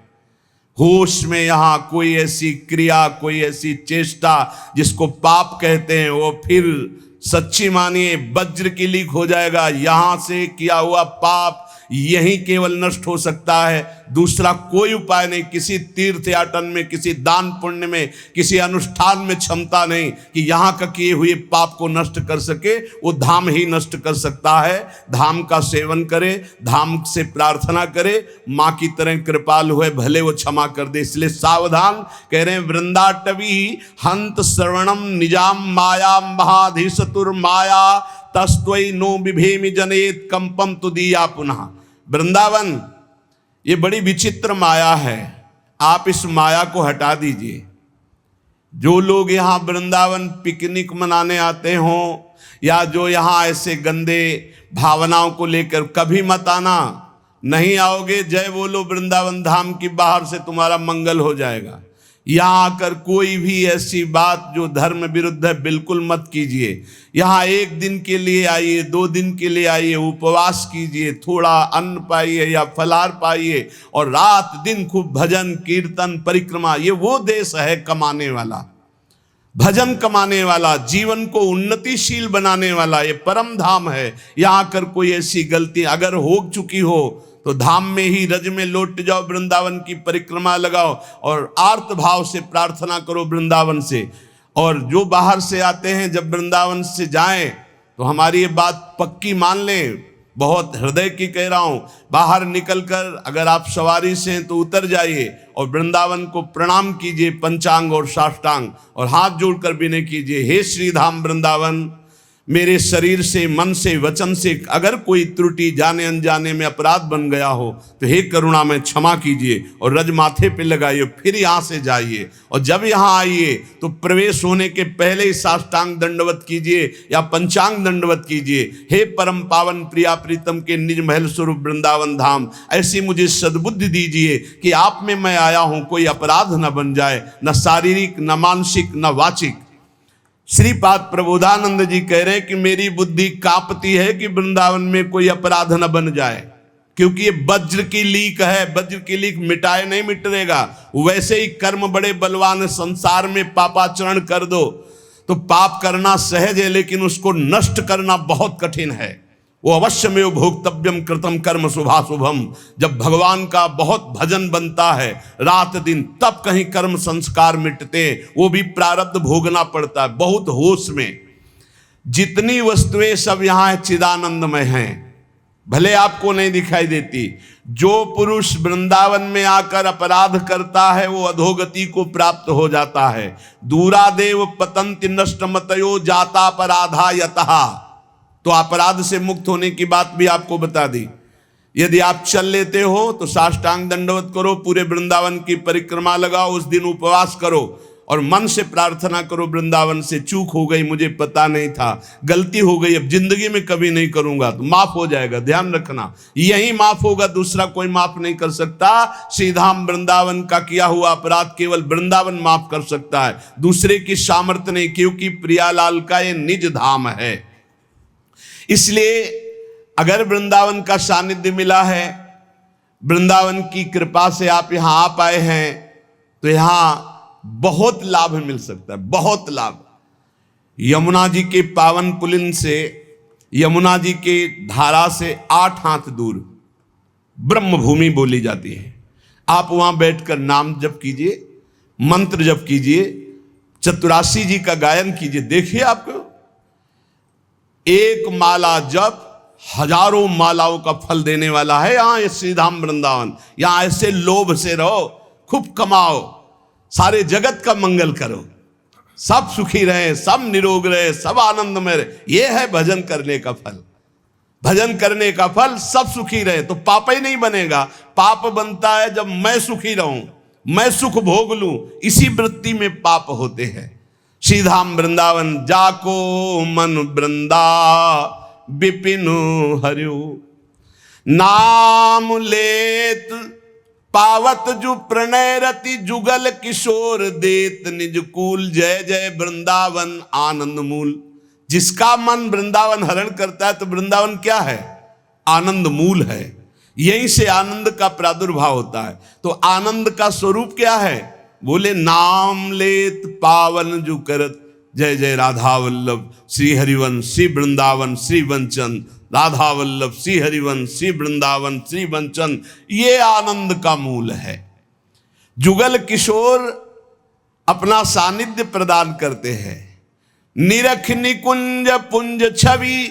होश में यहाँ कोई ऐसी क्रिया, कोई ऐसी चेष्टा जिसको पाप कहते हैं, वो फिर सच्ची मानिए वज्र की लीक हो जाएगा। यहाँ से किया हुआ पाप यही केवल नष्ट हो सकता है, दूसरा कोई उपाय नहीं। किसी तीर्थ याटन में, किसी दान पुण्य में, किसी अनुष्ठान में क्षमता नहीं कि यहाँ का किए हुए पाप को नष्ट कर सके। वो धाम ही नष्ट कर सकता है। धाम का सेवन करे, धाम से प्रार्थना करे, माँ की तरह कृपाल हुए, भले वो क्षमा कर दे। इसलिए सावधान कह रहे हैं, वृंदाटवी हंत श्रवणम निजाम माया महाधीशतुर माया तस्त्वई नो बिभेमि जनेत कंपम तुदीया पुनः। वृंदावन ये बड़ी विचित्र माया है, आप इस माया को हटा दीजिए। जो लोग यहाँ वृंदावन पिकनिक मनाने आते हों, या जो यहाँ ऐसे गंदे भावनाओं को लेकर, कभी मत आना। नहीं आओगे, जय बोलो वृंदावन धाम की, बाहर से तुम्हारा मंगल हो जाएगा। यहाँ आकर कोई भी ऐसी बात जो धर्म विरुद्ध है बिल्कुल मत कीजिए। यहाँ 1 दिन के लिए आइए, 2 दिन के लिए आइए, उपवास कीजिए, थोड़ा अन्न पाइए या फलाहार पाइए, और रात दिन खूब भजन कीर्तन परिक्रमा। ये वो देश है कमाने वाला, भजन कमाने वाला, जीवन को उन्नतिशील बनाने वाला। ये परम धाम है। यहाँ आकर कोई ऐसी गलती अगर हो चुकी हो तो धाम में ही रज में लौट जाओ, वृंदावन की परिक्रमा लगाओ और आर्त भाव से प्रार्थना करो वृंदावन से। और जो बाहर से आते हैं, जब वृंदावन से जाएं तो हमारी ये बात पक्की मान लें, बहुत हृदय की कह रहा हूँ। बाहर निकलकर अगर आप सवारी से हैं तो उतर जाइए और वृंदावन को प्रणाम कीजिए, पंचांग और साष्टांग, और हाथ जोड़कर विनय कीजिए, हे श्रीधाम वृंदावन, मेरे शरीर से, मन से, वचन से अगर कोई त्रुटि जाने अनजाने में अपराध बन गया हो तो हे करुणा में क्षमा कीजिए और रज माथे पे लगाइए, फिर यहाँ से जाइए और जब यहाँ आइए तो प्रवेश होने के पहले ही साष्टांग दंडवत कीजिए या पंचांग दंडवत कीजिए। हे परम पावन प्रिया प्रीतम के निज महल स्वरूप वृंदावन धाम, ऐसी मुझे सद्बुद्धि दीजिए कि आप में मैं आया हूँ, कोई अपराध न बन जाए, न शारीरिक, न मानसिक, न वाचिक। श्रीपाद प्रबोधानंद जी कह रहे हैं कि मेरी बुद्धि कांपती है कि वृंदावन में कोई अपराध न बन जाए, क्योंकि ये वज्र की लीक है, वज्र की लीक मिटाए नहीं मिटेगा। वैसे ही कर्म बड़े बलवान, संसार में पापाचरण कर दो तो पाप करना सहज है, लेकिन उसको नष्ट करना बहुत कठिन है। वो अवश्यमेव भोक्तव्यम कृतम कर्म शुभाशुभम। जब भगवान का बहुत भजन बनता है रात दिन, तब कहीं कर्म संस्कार मिटते, वो भी प्रारब्ध भोगना पड़ता है। बहुत होश में जितनी वस्तुएं सब यहाँ चिदानंदमय हैं, भले आपको नहीं दिखाई देती। जो पुरुष वृंदावन में आकर अपराध करता है वो अधोगति को प्राप्त हो जाता है। दूरादेव पतंति नष्ट मतयो जाता अपराधा यतः। तो अपराध से मुक्त होने की बात भी आपको बता दी। यदि आप चल लेते हो तो साष्टांग दंडवत करो, पूरे वृंदावन की परिक्रमा लगाओ, उस दिन उपवास करो और मन से प्रार्थना करो, वृंदावन से चूक हो गई, मुझे पता नहीं था, गलती हो गई, अब जिंदगी में कभी नहीं करूंगा, तो माफ हो जाएगा। ध्यान रखना, यही माफ होगा, दूसरा कोई माफ नहीं कर सकता। श्रीधाम वृंदावन का किया हुआ अपराध केवल वृंदावन माफ कर सकता है, दूसरे की सामर्थ्य नहीं, क्योंकि प्रियालाल का ये निज धाम है। इसलिए अगर वृंदावन का सानिध्य मिला है, वृंदावन की कृपा से आप यहां आ पाए हैं, तो यहां बहुत लाभ मिल सकता है, बहुत लाभ। यमुना जी के पावन पुलिन से, यमुना जी के धारा से 8 हाथ दूर ब्रह्म भूमि बोली जाती है। आप वहां बैठकर नाम जप कीजिए, मंत्र जप कीजिए, चतुरासी जी का गायन कीजिए। देखिए आपको एक माला जप हजारों मालाओं का फल देने वाला है यहाँ श्रीधाम वृंदावन। यहाँ ऐसे लोभ से रहो, खूब कमाओ, सारे जगत का मंगल करो, सब सुखी रहे, सब निरोग रहे, सब आनंद में रहे। ये है भजन करने का फल। भजन करने का फल सब सुखी रहे तो पाप ही नहीं बनेगा। पाप बनता है जब मैं सुखी रहूं, मैं सुख भोग लूं, इसी वृत्ति में पाप होते हैं। श्रीधाम वृंदावन जाको मन वृंदा विपिन हरियो, नाम लेत पावत जु प्रणय रति, जुगल किशोर देत निज कूल। जय जय वृंदावन आनंद मूल। जिसका मन वृंदावन हरण करता है तो वृंदावन क्या है? आनंद मूल है। यहीं से आनंद का प्रादुर्भाव होता है। तो आनंद का स्वरूप क्या है? बोले नाम लेत पावन जु करत। जय जय राधा वल्लभ श्री हरिवंश श्री वृंदावन श्री वंचन, राधा वल्लभ श्री हरिवंश श्री वृंदावन श्री वंचन। ये आनंद का मूल है। जुगल किशोर अपना सानिध्य प्रदान करते हैं। निरख निकुंज पुंज छवि,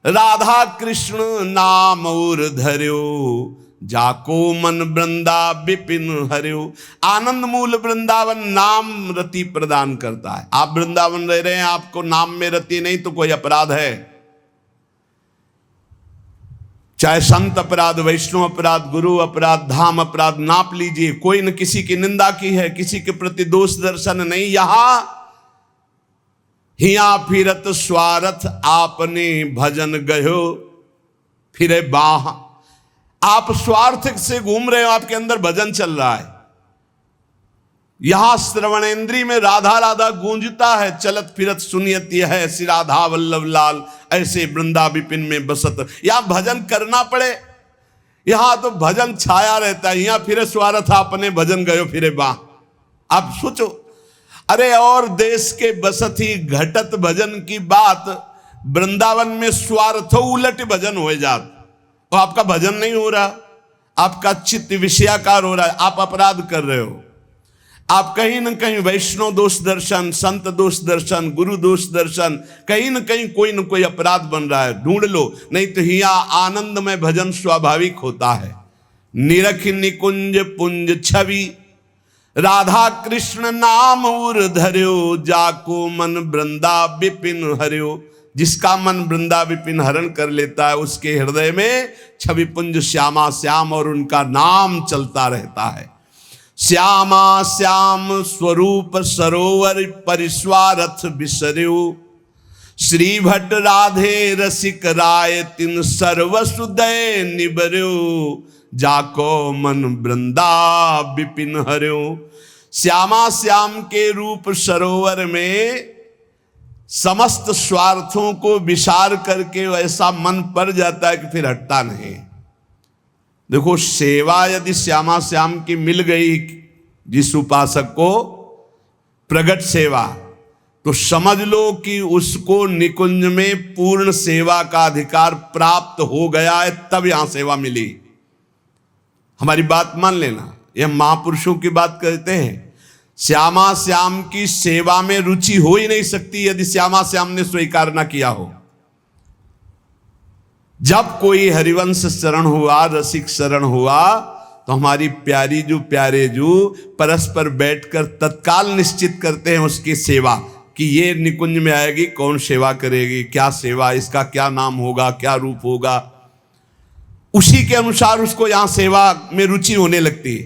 राधा कृष्ण नाम और धर्यो, जाको मन वृंदा विपिन हरियो। आनंद मूल वृंदावन नाम रति प्रदान करता है। आप वृंदावन रह रहे हैं, आपको नाम में रति नहीं तो कोई अपराध है। चाहे संत अपराध, वैष्णव अपराध, गुरु अपराध, धाम अपराध, नाप लीजिए। कोई न किसी की निंदा की है, किसी के प्रति दोष दर्शन नहीं। यहां हिया फिरत स्वार्थ आपने भजन गयो फिरे बाह। आप स्वार्थ से घूम रहे हो, आपके अंदर भजन चल रहा है। यहां श्रवणेन्द्री में राधा राधा गूंजता है, चलत फिरत सुनियत यह है श्री राधा वल्लभ लाल, ऐसे वृंदा विपिन में बसत। यहां भजन करना पड़े, यहां तो भजन छाया रहता है। यहां फिरे स्वार्थ आपने भजन गयो फिरे बाह। आप सोचो, अरे और देश के बसती घटत भजन की बात, वृंदावन में स्वार्थ उलट भजन हो जात, तो आपका भजन नहीं हो रहा, आपका चित्त विषयाकार हो रहा है, आप अपराध कर रहे हो। आप कहीं न कहीं वैष्णव दोष दर्शन, संत दोष दर्शन, गुरु दोष दर्शन, कहीं न कहीं कोई न कोई अपराध बन रहा है, ढूंढ लो। नहीं तो हिया आनंद में भजन स्वाभाविक होता है। निरख निकुंज पुंज छवि, राधा कृष्ण नाम उर धर्यो, जाको मन वृंदा विपिन हरियो। जिसका मन वृंदा विपिन हरण कर लेता है, उसके हृदय में छवि पुंज श्यामा श्याम और उनका नाम चलता रहता है। श्यामा श्याम स्वरूप सरोवर परिस्वारथ बिसर्यो, श्री भट्ट राधे रसिक राय तिन सर्वसुदय निबर्यो, जाको मन वृंदा विपिन हर्यो। श्यामा श्याम के रूप सरोवर में समस्त स्वार्थों को विसार करके ऐसा मन पड़ जाता है कि फिर हटता नहीं। देखो, सेवा यदि श्यामा श्याम की मिल गई जिस उपासक को, प्रगट सेवा, तो समझ लो कि उसको निकुंज में पूर्ण सेवा का अधिकार प्राप्त हो गया है, तब यहां सेवा मिली। हमारी बात मान लेना, यह महापुरुषों की बात कहते हैं। श्यामा श्याम की सेवा में रुचि हो ही नहीं सकती यदि श्यामा श्याम ने स्वीकार ना किया हो। जब कोई हरिवंश शरण हुआ, रसिक शरण हुआ, तो हमारी प्यारी जो प्यारे जो परस्पर बैठकर तत्काल निश्चित करते हैं उसकी सेवा, कि ये निकुंज में आएगी, कौन सेवा करेगी, क्या सेवा, इसका क्या नाम होगा, क्या रूप होगा। उसी के अनुसार उसको यहां सेवा में रुचि होने लगती है।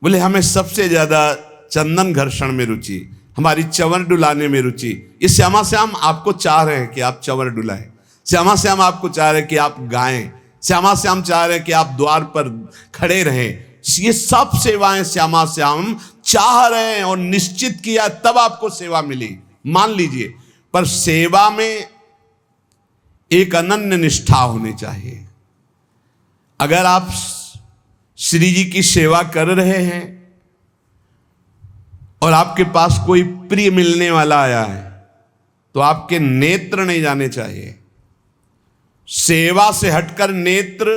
बोले हमें सबसे ज्यादा चंदन घर्षण में रुचि, हमारी चंवर डुलाने में रुचि। ये श्यामा श्याम आपको चाह रहे हैं कि आप चंवर डुलाएं, श्यामा श्याम आपको चाह रहे हैं कि आप गाएं, श्यामा श्याम चाह रहे हैं कि आप द्वार पर खड़े रहें। ये सब सेवाएं श्यामा श्याम चाह रहे हैं और निश्चित किया तब आपको सेवा मिली, मान लीजिए। पर सेवा में एक अनन्य निष्ठा होनी चाहिए। अगर आप श्री जी की सेवा कर रहे हैं और आपके पास कोई प्रिय मिलने वाला आया है, तो आपके नेत्र नहीं जाने चाहिए। सेवा से हटकर नेत्र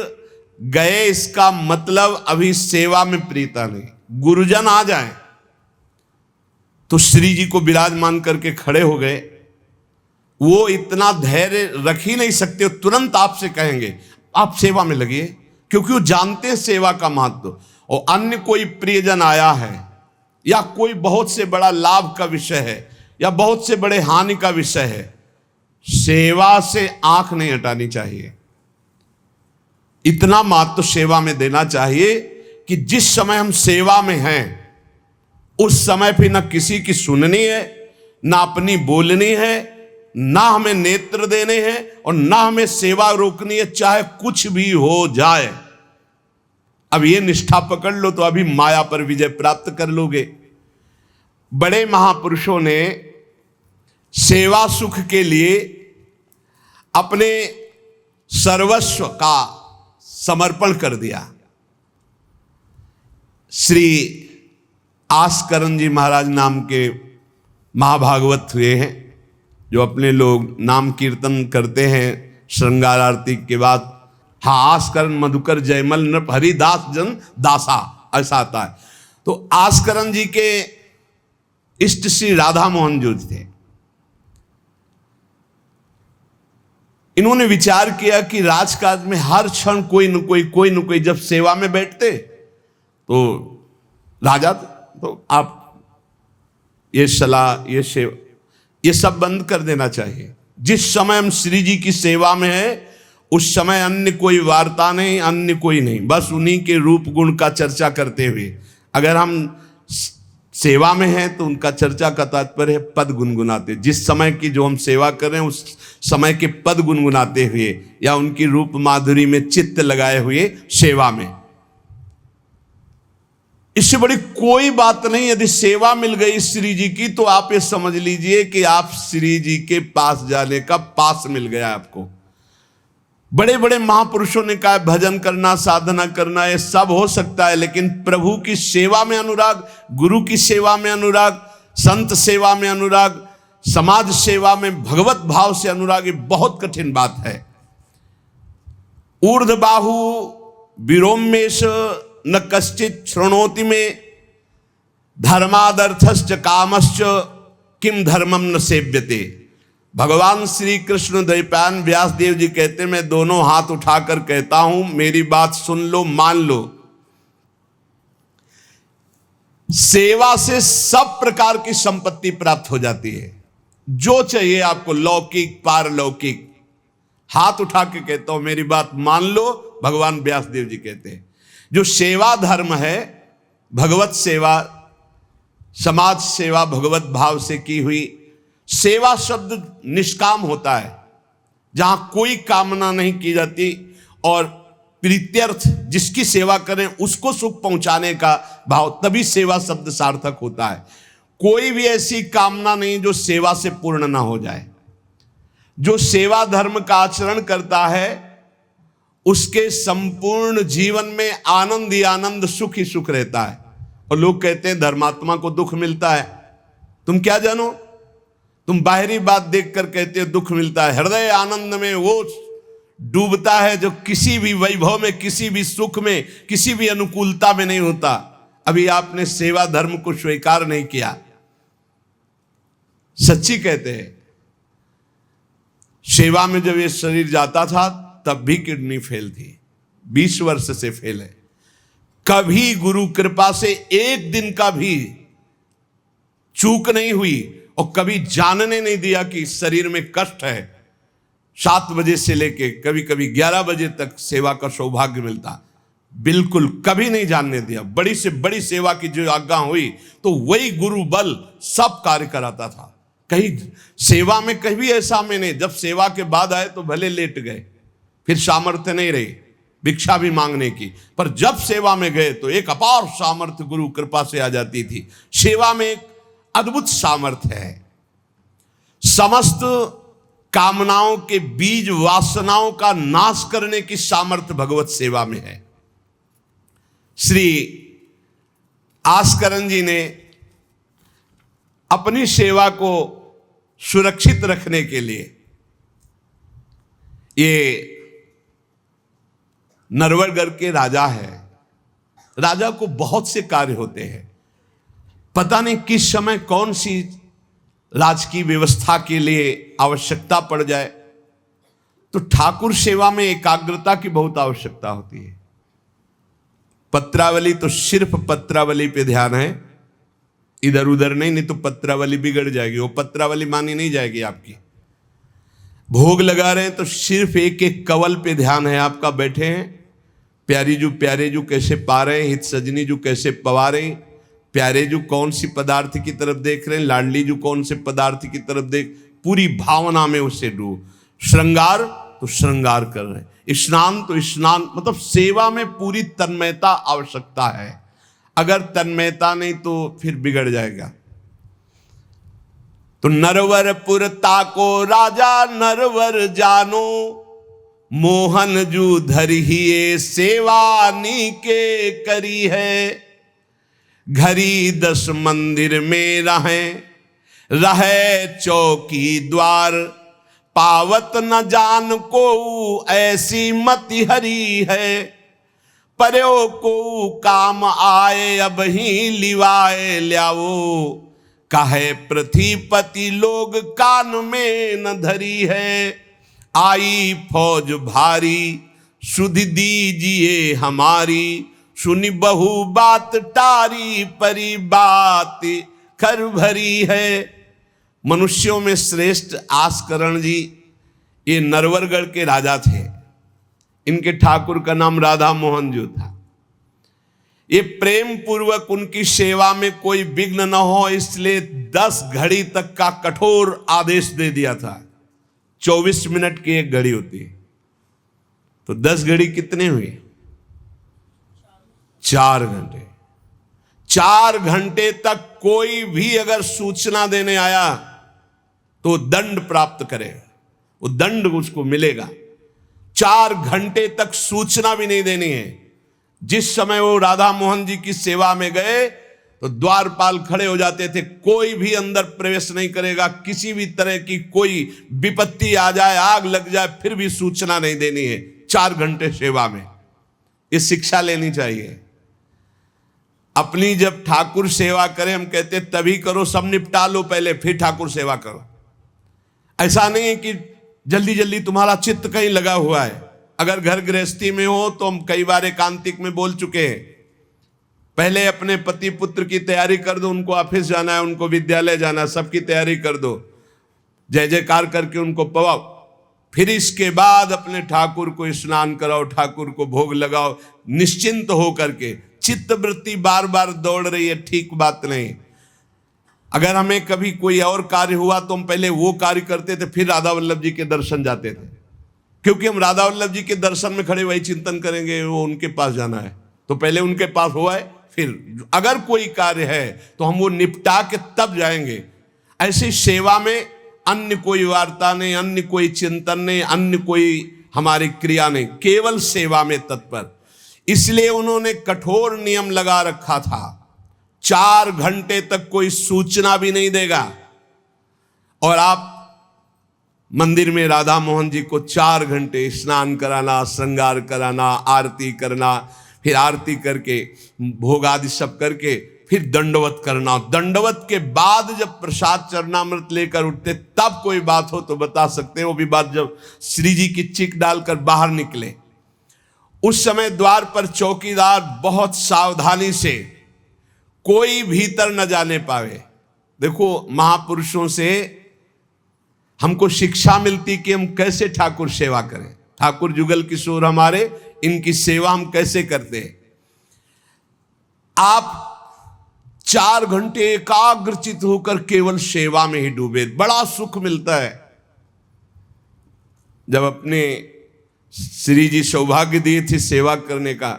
गए, इसका मतलब अभी सेवा में प्रीता नहीं। गुरुजन आ जाएं तो श्री जी को विराजमान करके खड़े हो गए, वो इतना धैर्य रख ही नहीं सकते, तुरंत आपसे कहेंगे आप सेवा में लगिए, क्योंकि वो जानते हैं सेवा का महत्व। और अन्य कोई प्रियजन आया है या कोई बहुत से बड़ा लाभ का विषय है या बहुत से बड़े हानि का विषय है, सेवा से आंख नहीं हटानी चाहिए। इतना महत्व सेवा में देना चाहिए कि जिस समय हम सेवा में हैं उस समय फिर ना किसी की सुननी है, ना अपनी बोलनी है, ना हमें नेत्र देने हैं और ना हमें सेवा रोकनी है, चाहे कुछ भी हो जाए। अब ये निष्ठा पकड़ लो तो अभी माया पर विजय प्राप्त कर लोगे। बड़े महापुरुषों ने सेवा सुख के लिए अपने सर्वस्व का समर्पण कर दिया। श्री आस्करण जी महाराज नाम के महाभागवत हुए हैं, जो अपने लोग नाम कीर्तन करते हैं श्रृंगार आरती के बाद। हाँ, आस्करण मधुकर जयमल नृप हरिदास जन दासा, ऐसा आता है। तो आस्करण जी के इष्ट श्री राधा मोहन जो थे, इन्होंने विचार किया कि राजकाज में हर क्षण कोई न कोई जब सेवा में बैठते तो राजा, तो आप ये सलाह, ये सेवा, ये सब बंद कर देना चाहिए। जिस समय हम श्री जी की सेवा में है उस समय अन्य कोई वार्ता नहीं, अन्य कोई नहीं, बस उन्हीं के रूप गुण का चर्चा करते हुए। अगर हम सेवा में हैं तो उनका चर्चा का तात्पर्य है पद गुनगुनाते, जिस समय की जो हम सेवा कर रहे हैं उस समय के पद गुनगुनाते हुए या उनकी रूप माधुरी में चित्त लगाए हुए सेवा में। इससे बड़ी कोई बात नहीं। यदि सेवा मिल गई श्री जी की तो आप ये समझ लीजिए कि आप श्री जी के पास जाने का पास मिल गया आपको। बड़े बड़े महापुरुषों ने कहा भजन करना, साधना करना, ये सब हो सकता है, लेकिन प्रभु की सेवा में अनुराग, गुरु की सेवा में अनुराग, संत सेवा में अनुराग, समाज सेवा में भगवत भाव से अनुराग, ये बहुत कठिन बात है। ऊर्ध्वबाहु विरोमेश न कश्चित शृणोति में, धर्मादर्थश्च कामश्च किम धर्मम न सेव्यते। भगवान श्री कृष्ण द्वैपायन व्यास देव जी कहते, मैं दोनों हाथ उठाकर कहता हूं, मेरी बात सुन लो, मान लो। सेवा से सब प्रकार की संपत्ति प्राप्त हो जाती है। जो चाहिए आपको, लौकिक पारलौकिक, हाथ उठा के कहता हूं मेरी बात मान लो। भगवान व्यासदेव जी कहते हैं जो सेवा धर्म है, भगवत सेवा, समाज सेवा भगवत भाव से की हुई सेवा, शब्द निष्काम होता है, जहां कोई कामना नहीं की जाती और प्रीत्यर्थ, जिसकी सेवा करें उसको सुख पहुंचाने का भाव, तभी सेवा शब्द सार्थक होता है। कोई भी ऐसी कामना नहीं जो सेवा से पूर्ण ना हो जाए। जो सेवा धर्म का आचरण करता है उसके संपूर्ण जीवन में आनंद ही आनंद, सुख ही सुख रहता है। और लोग कहते हैं धर्मात्मा को दुख मिलता है। तुम क्या जानो, तुम बाहरी बात देखकर कहते हो दुख मिलता है। हृदय आनंद में वो डूबता है जो किसी भी वैभव में, किसी भी सुख में, किसी भी अनुकूलता में नहीं होता। अभी आपने सेवा धर्म को स्वीकार नहीं किया। सच्ची कहते हैं, सेवा में जब ये शरीर जाता था तब भी किडनी फेल थी, 20 वर्ष से फेल है। कभी गुरु कृपा से एक दिन का भी चूक नहीं हुई और कभी जानने नहीं दिया कि शरीर में कष्ट है। 7 बजे से लेके कभी कभी 11 बजे तक सेवा का सौभाग्य मिलता, बिल्कुल कभी नहीं जानने दिया। बड़ी से बड़ी सेवा की जो आज्ञा हुई तो वही गुरु बल सब कार्य कराता था। कहीं सेवा में कहीं भी ऐसा में नहीं, जब सेवा के बाद आए तो भले लेट गए, फिर सामर्थ्य नहीं रही भिक्षा भी मांगने की, पर जब सेवा में गए तो एक अपार सामर्थ्य गुरु कृपा से आ जाती थी। सेवा में एक अद्भुत सामर्थ्य है। समस्त कामनाओं के बीज, वासनाओं का नाश करने की सामर्थ्य भगवत सेवा में है। श्री आस्करन जी ने अपनी सेवा को सुरक्षित रखने के लिए, ये नरवरगढ़ के राजा है, राजा को बहुत से कार्य होते हैं, पता नहीं किस समय कौन सी राजकीय व्यवस्था के लिए आवश्यकता पड़ जाए, तो ठाकुर सेवा में एकाग्रता की बहुत आवश्यकता होती है। पत्रावली तो सिर्फ पत्रावली पे ध्यान है, इधर उधर नहीं तो पत्रावली बिगड़ जाएगी, वो पत्रावली मानी नहीं जाएगी आपकी। भोग लगा रहे हैं तो सिर्फ एक एक कवल पे ध्यान है आपका, बैठे हैं प्यारे जू कैसे पा रहे हैं, हित सजनी जू कैसे पवा रहे हैं, प्यारे जू कौन सी पदार्थ की तरफ देख रहे हैं, लाडली जू कौन से पदार्थ की तरफ देख, पूरी भावना में उससे डूब। श्रृंगार तो श्रृंगार कर रहे हैं, स्नान तो स्नान, मतलब सेवा में पूरी तन्मयता आवश्यकता है। अगर तन्मयता नहीं तो फिर बिगड़ जाएगा। तो नरवरपुर ताको राजा नरवर जानो, मोहन जू धरिए सेवा नी के करी है। घरी 10 मंदिर में रहे चौकी द्वार, पावत न जान को ऐसी मति हरी है। पर्यो को काम आए अब ही लिवाए ल्याओ, कहे पृथ्वीपति लोग कान में न धरी है। आई फौज भारी सुध दीजिए हमारी, सुनी बहु बात टारी परी बात खर भरी है। मनुष्यों में श्रेष्ठ आस्करण जी ये नरवरगढ़ के राजा थे। इनके ठाकुर का नाम राधा मोहन जो था। ये प्रेम पूर्वक उनकी सेवा में कोई विघ्न न हो इसलिए 10 घड़ी तक का कठोर आदेश दे दिया था। 24 मिनट की एक घड़ी होती है, तो 10 घड़ी कितने हुए? 4 घंटे। 4 घंटे तक कोई भी अगर सूचना देने आया तो दंड प्राप्त करेगा, वो दंड उसको मिलेगा। 4 घंटे तक सूचना भी नहीं देनी है। जिस समय वो राधा मोहन जी की सेवा में गए तो द्वारपाल खड़े हो जाते थे, कोई भी अंदर प्रवेश नहीं करेगा। किसी भी तरह की कोई विपत्ति आ जाए, आग लग जाए, फिर भी सूचना नहीं देनी है। 4 घंटे सेवा में ये शिक्षा लेनी चाहिए। अपनी जब ठाकुर सेवा करें, हम कहते तभी करो, सब निपटा लो पहले फिर ठाकुर सेवा करो। ऐसा नहीं है कि जल्दी जल्दी तुम्हारा चित्त कहीं लगा हुआ है। अगर घर गृहस्थी में हो तो हम कई बार एकांतिक में बोल चुके हैं, पहले अपने पति पुत्र की तैयारी कर दो। उनको ऑफिस जाना है, उनको विद्यालय जाना है, सबकी तैयारी कर दो। जय जयकार करके उनको पवाओ। फिर इसके बाद अपने ठाकुर को स्नान कराओ, ठाकुर को भोग लगाओ, निश्चिंत हो करके। चित्त वृत्ति बार बार दौड़ रही है, ठीक बात नहीं। अगर हमें कभी कोई और कार्य हुआ तो हम पहले वो कार्य करते थे, फिर राधा वल्लभ जी के दर्शन जाते थे, क्योंकि हम राधा वल्लभ जी के दर्शन में खड़े वही चिंतन करेंगे, वो उनके पास जाना है तो पहले उनके पास हुआ है, फिर अगर कोई कार्य है तो हम वो निपटा के तब जाएंगे। ऐसी सेवा में अन्य कोई वार्ता नहीं, अन्य कोई चिंतन नहीं, अन्य कोई हमारी क्रिया नहीं, केवल सेवा में तत्पर। इसलिए उन्होंने कठोर नियम लगा रखा था, 4 घंटे तक कोई सूचना भी नहीं देगा। और आप मंदिर में राधा मोहन जी को 4 घंटे स्नान कराना, श्रृंगार कराना, आरती करना, फिर आरती करके भोग आदि सब करके फिर दंडवत करना। दंडवत के बाद जब प्रसाद चरणामृत लेकर उठते तब कोई बात हो तो बता सकते हैं। वो भी बात जब श्री जी की चिक डालकर बाहर निकले, उस समय द्वार पर चौकीदार बहुत सावधानी से कोई भीतर न जाने पावे। देखो, महापुरुषों से हमको शिक्षा मिलती कि हम कैसे ठाकुर सेवा करें। ठाकुर जुगल किशोर हमारे, इनकी सेवा हम कैसे करते हैं। आप 4 घंटे एकाग्रचित होकर केवल सेवा में ही डूबे, बड़ा सुख मिलता है। जब अपने श्री जी सौभाग्य दिए थे सेवा करने का,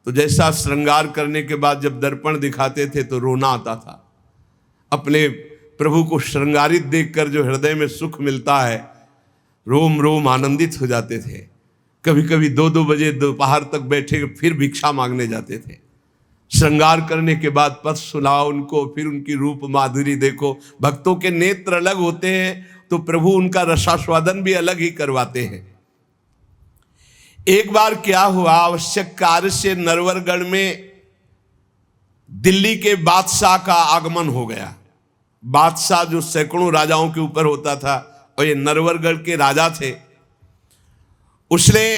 तो जैसा श्रृंगार करने के बाद जब दर्पण दिखाते थे तो रोना आता था। अपने प्रभु को श्रृंगारित देखकर जो हृदय में सुख मिलता है, रोम रोम आनंदित हो जाते थे। कभी कभी 2-2 बजे दोपहर तक बैठे फिर भिक्षा मांगने जाते थे। श्रृंगार करने के बाद पद सुनाओ उनको, फिर उनकी रूप माधुरी देखो। भक्तों के नेत्र अलग होते हैं तो प्रभु उनका रसास्वादन भी अलग ही करवाते हैं। एक बार क्या हुआ, आवश्यक कार्य से नरवरगढ़ में दिल्ली के बादशाह का आगमन हो गया। बादशाह जो सैकड़ों राजाओं के ऊपर होता था, और ये नरवरगढ़ के राजा थे। उसने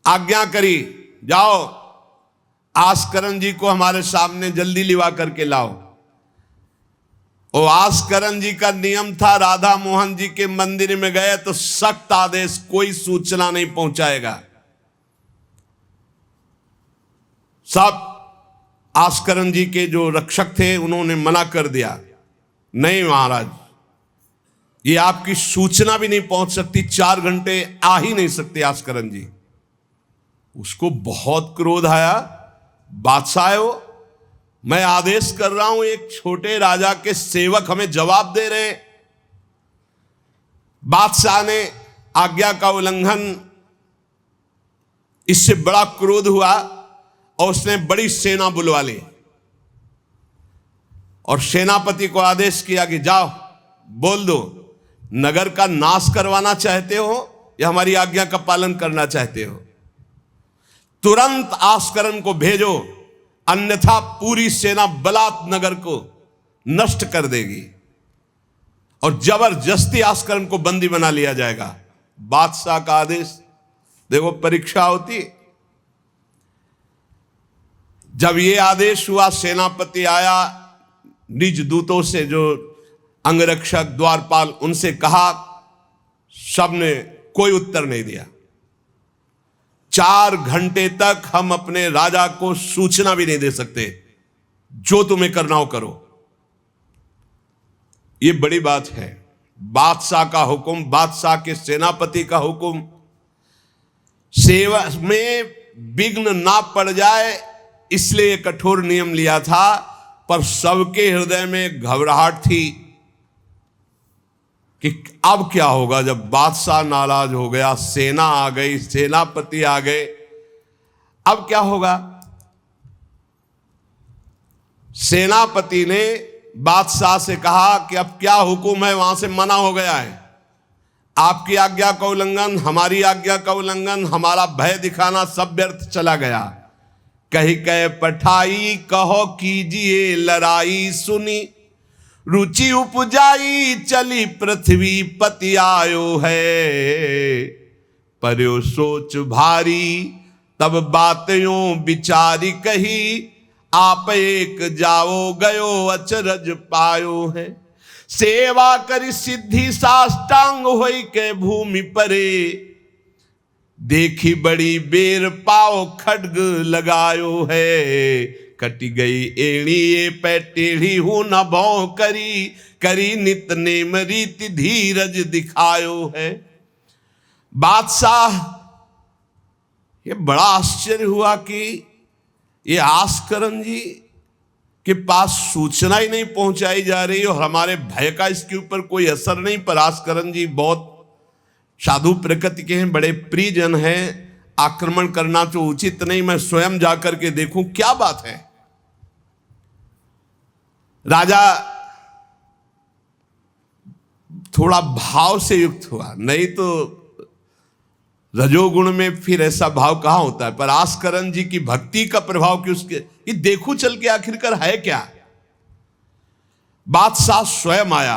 आज्ञा करी, जाओ आस्करण जी को हमारे सामने जल्दी लिवा करके लाओ। और आस्करण जी का नियम था, राधा मोहन जी के मंदिर में गए तो सख्त आदेश, कोई सूचना नहीं पहुंचाएगा। सब आस्करण जी के जो रक्षक थे उन्होंने मना कर दिया, नहीं महाराज, ये आपकी सूचना भी नहीं पहुंच सकती, 4 घंटे आ ही नहीं सकते आस्करण जी। उसको बहुत क्रोध आया। बादशाह हो, मैं आदेश कर रहा हूं, एक छोटे राजा के सेवक हमें जवाब दे रहे। बादशाह ने आज्ञा का उल्लंघन, इससे बड़ा क्रोध हुआ और उसने बड़ी सेना बुलवा ली और सेनापति को आदेश किया कि जाओ बोल दो, नगर का नाश करवाना चाहते हो या हमारी आज्ञा का पालन करना चाहते हो। तुरंत आस्करण को भेजो, अन्यथा पूरी सेना बलात् नगर को नष्ट कर देगी और जबरदस्ती आस्करण को बंदी बना लिया जाएगा। बादशाह का आदेश, देखो परीक्षा होती। जब ये आदेश हुआ, सेनापति आया, निज दूतों से, जो अंगरक्षक द्वारपाल, उनसे कहा, सबने कोई उत्तर नहीं दिया। 4 घंटे तक हम अपने राजा को सूचना भी नहीं दे सकते, जो तुम्हें करना हो करो। ये बड़ी बात है। बादशाह का हुक्म, बादशाह के सेनापति का हुक्म, सेवा में विघ्न ना पड़ जाए इसलिए कठोर नियम लिया था। पर सबके हृदय में घबराहट थी कि अब क्या होगा। जब बादशाह नाराज हो गया, सेना आ गई, सेनापति आ गए, अब क्या होगा। सेनापति ने बादशाह से कहा कि अब क्या हुक्म है, वहां से मना हो गया है, आपकी आज्ञा का उल्लंघन, हमारी आज्ञा का उल्लंघन, हमारा भय दिखाना सब व्यर्थ चला गया। कही कह पठाई, कहो कीजिए लड़ाई, सुनी रुचि उपजाई, चली पृथ्वी पति आयो है। पर्यो सोच भारी, तब बातों विचारी कही, आप एक जाओ गयो अचरज पायो है। सेवा करी सिद्धि साष्टांग होई के भूमि परे, देखी बड़ी बेर पाओ खड्ग लगायो है, कटी गई एड़ी ये पै टेढ़ी हूं न भौ करी, करी नित नेम रीति धीरज दिखायो है। बादशाह ये बड़ा आश्चर्य हुआ कि ये आस्करन जी के पास सूचना ही नहीं पहुंचाई जा रही और हमारे भय का इसके ऊपर कोई असर नहीं। पर आस्करन जी बहुत साधु प्रकृति के हैं, बड़े प्रियजन हैं, आक्रमण करना तो उचित नहीं, मैं स्वयं जाकर के देखूं क्या बात है। राजा थोड़ा भाव से युक्त हुआ, नहीं तो रजोगुण में फिर ऐसा भाव कहां होता है। पर आस्करन जी की भक्ति का प्रभाव कि उसके ये देखूं चल के आखिरकार है क्या। बादशाह स्वयं आया।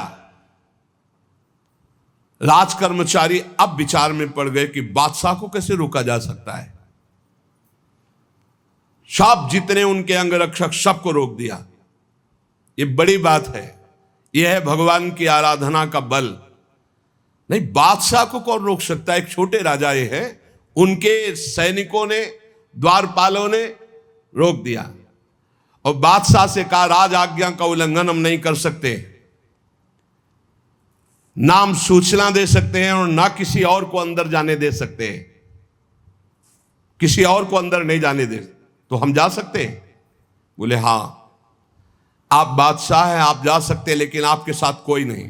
राजकर्मचारी अब विचार में पड़ गए कि बादशाह को कैसे रोका जा सकता है। सब जितने उनके अंगरक्षक सबको रोक दिया। ये बड़ी बात है, यह है भगवान की आराधना का बल। नहीं, बादशाह को कौन रोक सकता है। एक छोटे राजा ये हैं, उनके सैनिकों ने, द्वारपालों ने रोक दिया और बादशाह से कहा राज आज्ञा का उल्लंघन हम नहीं कर सकते, ना हम सूचना दे सकते हैं और ना किसी और को अंदर जाने दे सकते हैं, किसी और को अंदर नहीं जाने दे। तो हम जा सकते हैं? बोले हां, आप बादशाह हैं, आप जा सकते हैं, लेकिन आपके साथ कोई नहीं।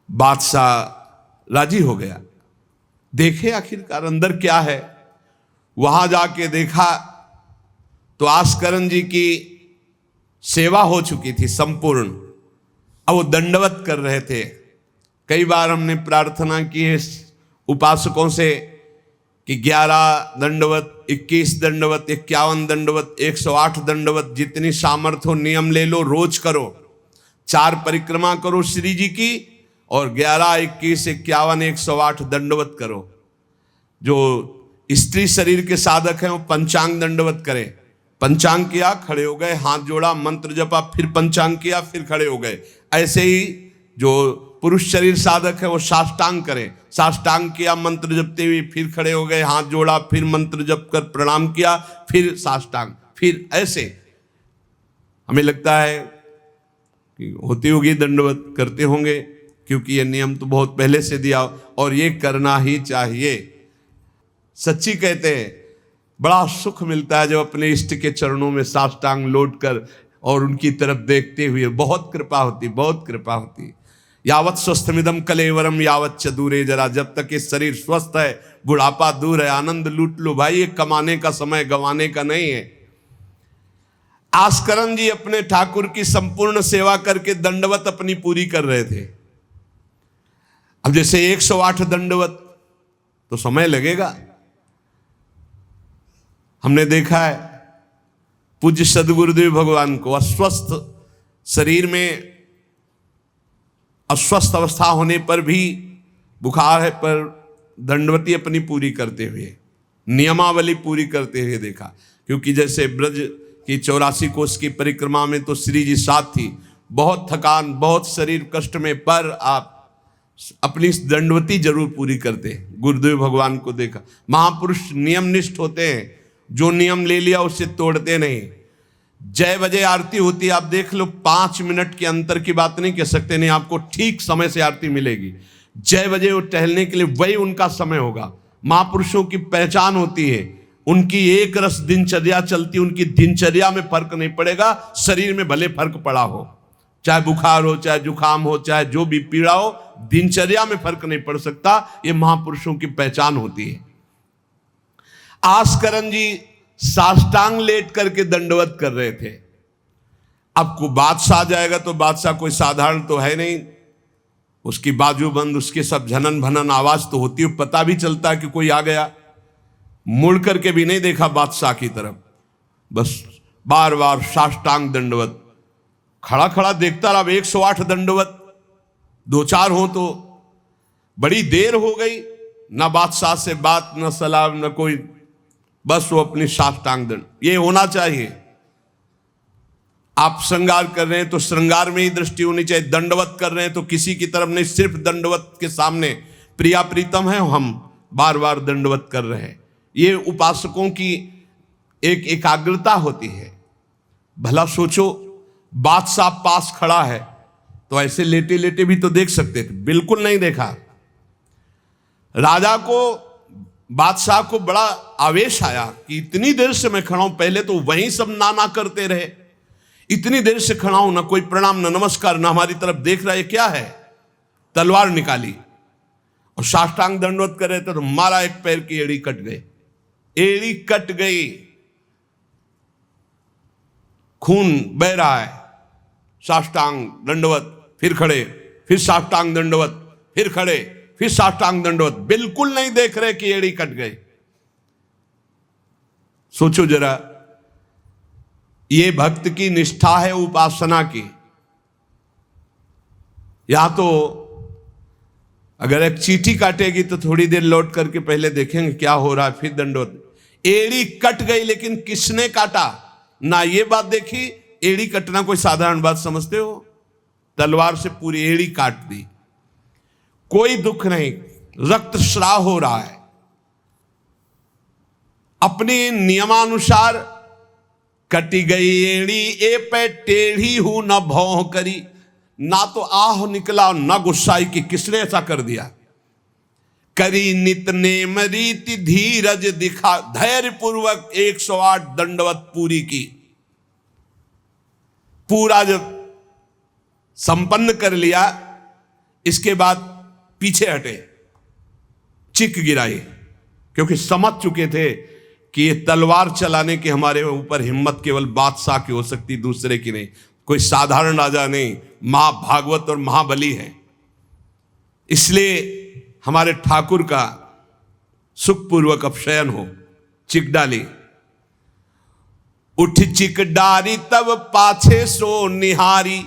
बादशाह राजी हो गया। देखे आखिरकार अंदर क्या है। वहां जाके देखा तो आस्करन जी की सेवा हो चुकी थी संपूर्ण। अब वो दंडवत कर रहे थे। कई बार हमने प्रार्थना की है उपासकों से कि 11 दंडवत, 21 दंडवत, 51 दंडवत, 108 दंडवत, जितनी सामर्थ्य हो नियम ले लो, रोज करो। 4 परिक्रमा करो श्री जी की और 11, 21, 51, 108 दंडवत करो। जो स्त्री शरीर के साधक हैं वो पंचांग दंडवत करें। पंचांग किया, खड़े हो गए, हाथ जोड़ा, मंत्र जपा, फिर पंचांग किया, फिर खड़े हो गए। ऐसे ही जो पुरुष शरीर साधक है वो साष्टांग करें। साष्टांग किया, मंत्र जपते हुए, फिर खड़े हो गए, हाथ जोड़ा, फिर मंत्र जप कर प्रणाम किया, फिर साष्टांग, फिर ऐसे। हमें लगता है कि होती होगी दंडवत, करते होंगे, क्योंकि ये नियम तो बहुत पहले से दिया और ये करना ही चाहिए। सच्ची कहते हैं बड़ा सुख मिलता है जब अपने इष्ट के चरणों में साष्टांग लौट कर और उनकी तरफ देखते हुए। बहुत कृपा होती, बहुत कृपा होती। यावत स्वस्थमिदम कलेवरम यावत च दूरे जरा, जब तक ये शरीर स्वस्थ है बुढ़ापा दूर है। आनंद लूट लो भाई, ये कमाने का समय गंवाने का नहीं है। आस्करन जी अपने ठाकुर की संपूर्ण सेवा करके दंडवत अपनी पूरी कर रहे थे। अब जैसे 108 दंडवत तो समय लगेगा। हमने देखा है पूज्य सदगुरुदेव भगवान को अस्वस्थ शरीर में, अस्वस्थ अवस्था होने पर भी, बुखार है पर दंडवती अपनी पूरी करते हुए, नियमावली पूरी करते हुए देखा। क्योंकि जैसे ब्रज की 84 कोस की परिक्रमा में तो श्री जी साथ थी, बहुत थकान, बहुत शरीर कष्ट में, पर आप अपनी दंडवती जरूर पूरी करते। गुरुदेव भगवान को देखा। महापुरुष नियमनिष्ठ होते हैं, जो नियम ले लिया उससे तोड़ते नहीं। जय बजे आरती होती है, आप देख लो, 5 मिनट के अंतर की बात नहीं कह सकते, नहीं आपको ठीक समय से आरती मिलेगी। जय बजे वो टहलने के लिए वही उनका समय होगा। महापुरुषों की पहचान होती है, उनकी एक रस दिनचर्या चलती, उनकी दिनचर्या में फर्क नहीं पड़ेगा, शरीर में भले फर्क पड़ा हो, चाहे बुखार हो, चाहे जुकाम हो, चाहे जो भी पीड़ा हो, दिनचर्या में फर्क नहीं पड़ सकता। ये महापुरुषों की पहचान होती है। आस्करन जी साष्टांग लेट करके दंडवत कर रहे थे। अब को बादशाह जाएगा तो बादशाह कोई साधारण तो है नहीं, उसकी बाजूबंद, उसके सब झनन भनन आवाज तो होती है, पता भी चलता है कि कोई आ गया। मुड़ करके भी नहीं देखा बादशाह की तरफ, बस बार बार साष्टांग दंडवत, खड़ा खड़ा देखता रहा। 108 दंडवत 2-4 हो तो बड़ी देर हो गई, ना बादशाह से बात, ना सलाम, न कोई, बस वो अपनी साष्टांग दंड। ये होना चाहिए। आप श्रृंगार कर रहे हैं तो श्रृंगार में ही दृष्टि होनी चाहिए, दंडवत कर रहे हैं तो किसी की तरफ नहीं, सिर्फ दंडवत के सामने प्रिया प्रीतम है, हम बार बार दंडवत कर रहे हैं। ये उपासकों की एक एकाग्रता होती है। भला सोचो, बादशाह पास खड़ा है तो ऐसे लेटे लेटे भी तो देख सकते थे, बिल्कुल नहीं देखा। राजा को, बादशाह को बड़ा आवेश आया कि इतनी देर से मैं खड़ा हूं, पहले तो वहीं सब नाना करते रहे, इतनी देर से खड़ा हूं, ना कोई प्रणाम ना नमस्कार, ना हमारी तरफ देख रहा है, क्या है। तलवार निकाली और साष्टांग दंडवत कर रहे थे तो मारा, एक पैर की एड़ी कट गई, एड़ी कट गई, खून बह रहा है। साष्टांग दंडवत, फिर खड़े, फिर साष्टांग दंडवत, फिर खड़े, फिर साष्टांग दंडवत, बिल्कुल नहीं देख रहे कि एड़ी कट गई। सोचो जरा, ये भक्त की निष्ठा है उपासना की। या तो अगर एक चींटी काटेगी तो थोड़ी देर लौट करके पहले देखेंगे क्या हो रहा है, फिर दंडवत। एड़ी कट गई, लेकिन किसने काटा, ना ये बात देखी। एड़ी कटना कोई साधारण बात समझते हो? तलवार से पूरी एड़ी काट दी, कोई दुख नहीं, रक्तस्राव हो रहा है। अपने नियमानुसार कटी गई एड़ी, ए पे टेढ़ी हूं न भौं करी, ना तो आह निकला न गुस्साई कि किसने ऐसा कर दिया। करी नित नेम रीति धीरज दिखा, धैर्य पूर्वक 108 दंडवत पूरी की। पूरा जब संपन्न कर लिया, इसके बाद पीछे हटे, चिक गिराई, क्योंकि समझ चुके थे कि ये तलवार चलाने की हमारे ऊपर हिम्मत केवल बादशाह की हो सकती, दूसरे की नहीं। कोई साधारण राजा नहीं, महाभागवत और महाबली है। इसलिए हमारे ठाकुर का सुखपूर्वक अपशयन हो। चिक डाली, उठ चिक डारी तब पाछे सो निहारी,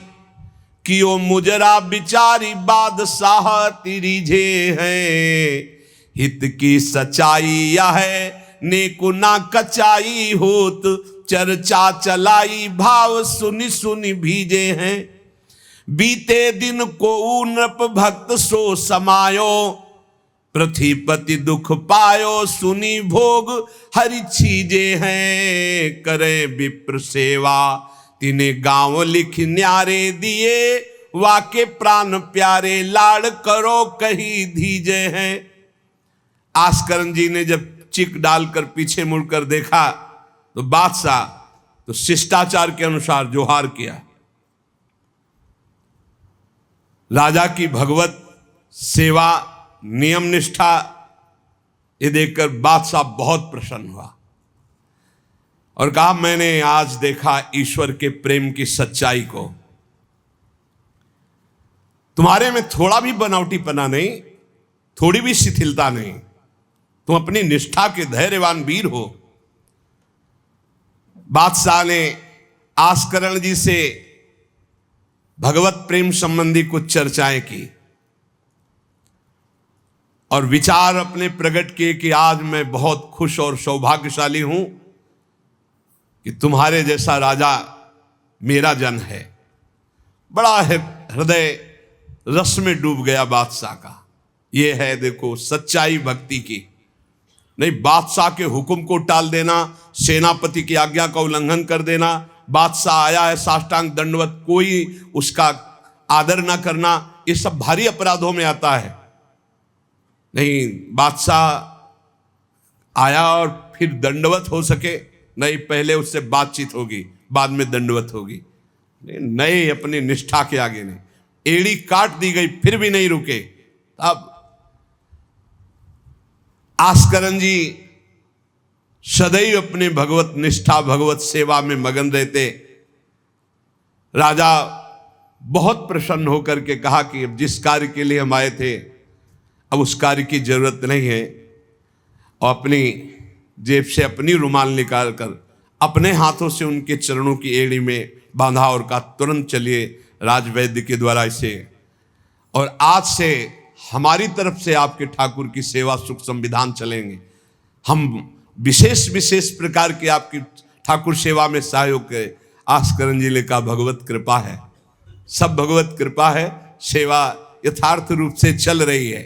कियो मुजरा बिचारी बादशाह तिरिझे हैं। हित की सच्चाई यह है नेको ना कचाई होत, चर्चा चलाई भाव सुनि सुनि भीजे हैं। बीते दिन को नृप भक्त सो समायो, पृथ्वीपति दुख पायो सुनी भोग हरि छीजे हैं। करे विप्र सेवा तिने गांव लिख न्यारे दिए, वाके प्राण प्यारे लाड़ करो कही धीजे हैं। आस्करण जी ने जब चिक डालकर पीछे मुड़कर देखा तो बादशाह तो शिष्टाचार के अनुसार जोहार किया। राजा की भगवत सेवा, नियम निष्ठा, ये देखकर बादशाह बहुत प्रसन्न हुआ और कहा, मैंने आज देखा ईश्वर के प्रेम की सच्चाई को। तुम्हारे में थोड़ा भी बनावटीपना नहीं, थोड़ी भी शिथिलता नहीं, तुम अपनी निष्ठा के धैर्यवान वीर हो। बादशाह ने आस्करण जी से भगवत प्रेम संबंधी कुछ चर्चाएं की और विचार अपने प्रकट किए कि आज मैं बहुत खुश और सौभाग्यशाली हूं कि तुम्हारे जैसा राजा मेरा जन है। बड़ा हृदय रस में डूब गया बादशाह का। यह है देखो सच्चाई भक्ति की। नहीं बादशाह के हुक्म को टाल देना, सेनापति की आज्ञा का उल्लंघन कर देना, बादशाह आया है साष्टांग दंडवत, कोई उसका आदर ना करना, ये सब भारी अपराधों में आता है। नहीं, बादशाह आया और फिर दंडवत हो सके, नहीं पहले उससे बातचीत होगी, बाद में दंडवत होगी। नहीं, अपनी निष्ठा के आगे नहीं। एड़ी काट दी गई फिर भी नहीं रुके। अब आस्करण जी सदैव अपने भगवत निष्ठा, भगवत सेवा में मगन रहते। राजा बहुत प्रसन्न होकर के कहा कि अब जिस कार्य के लिए हम आए थे अब उस कार्य की जरूरत नहीं है, और अपनी जेब से अपनी रुमाल निकाल कर अपने हाथों से उनके चरणों की एड़ी में बांधा और कहा, तुरंत चलिए राजवैद्य के द्वारा इसे, और आज से हमारी तरफ से आपके ठाकुर की सेवा सुख संविधान चलेंगे। हम विशेष विशेष प्रकार की आपकी ठाकुर सेवा में सहयोग करें। आस्करन जी ने कहा भगवत कृपा है, सब भगवत कृपा है, सेवा यथार्थ रूप से चल रही है।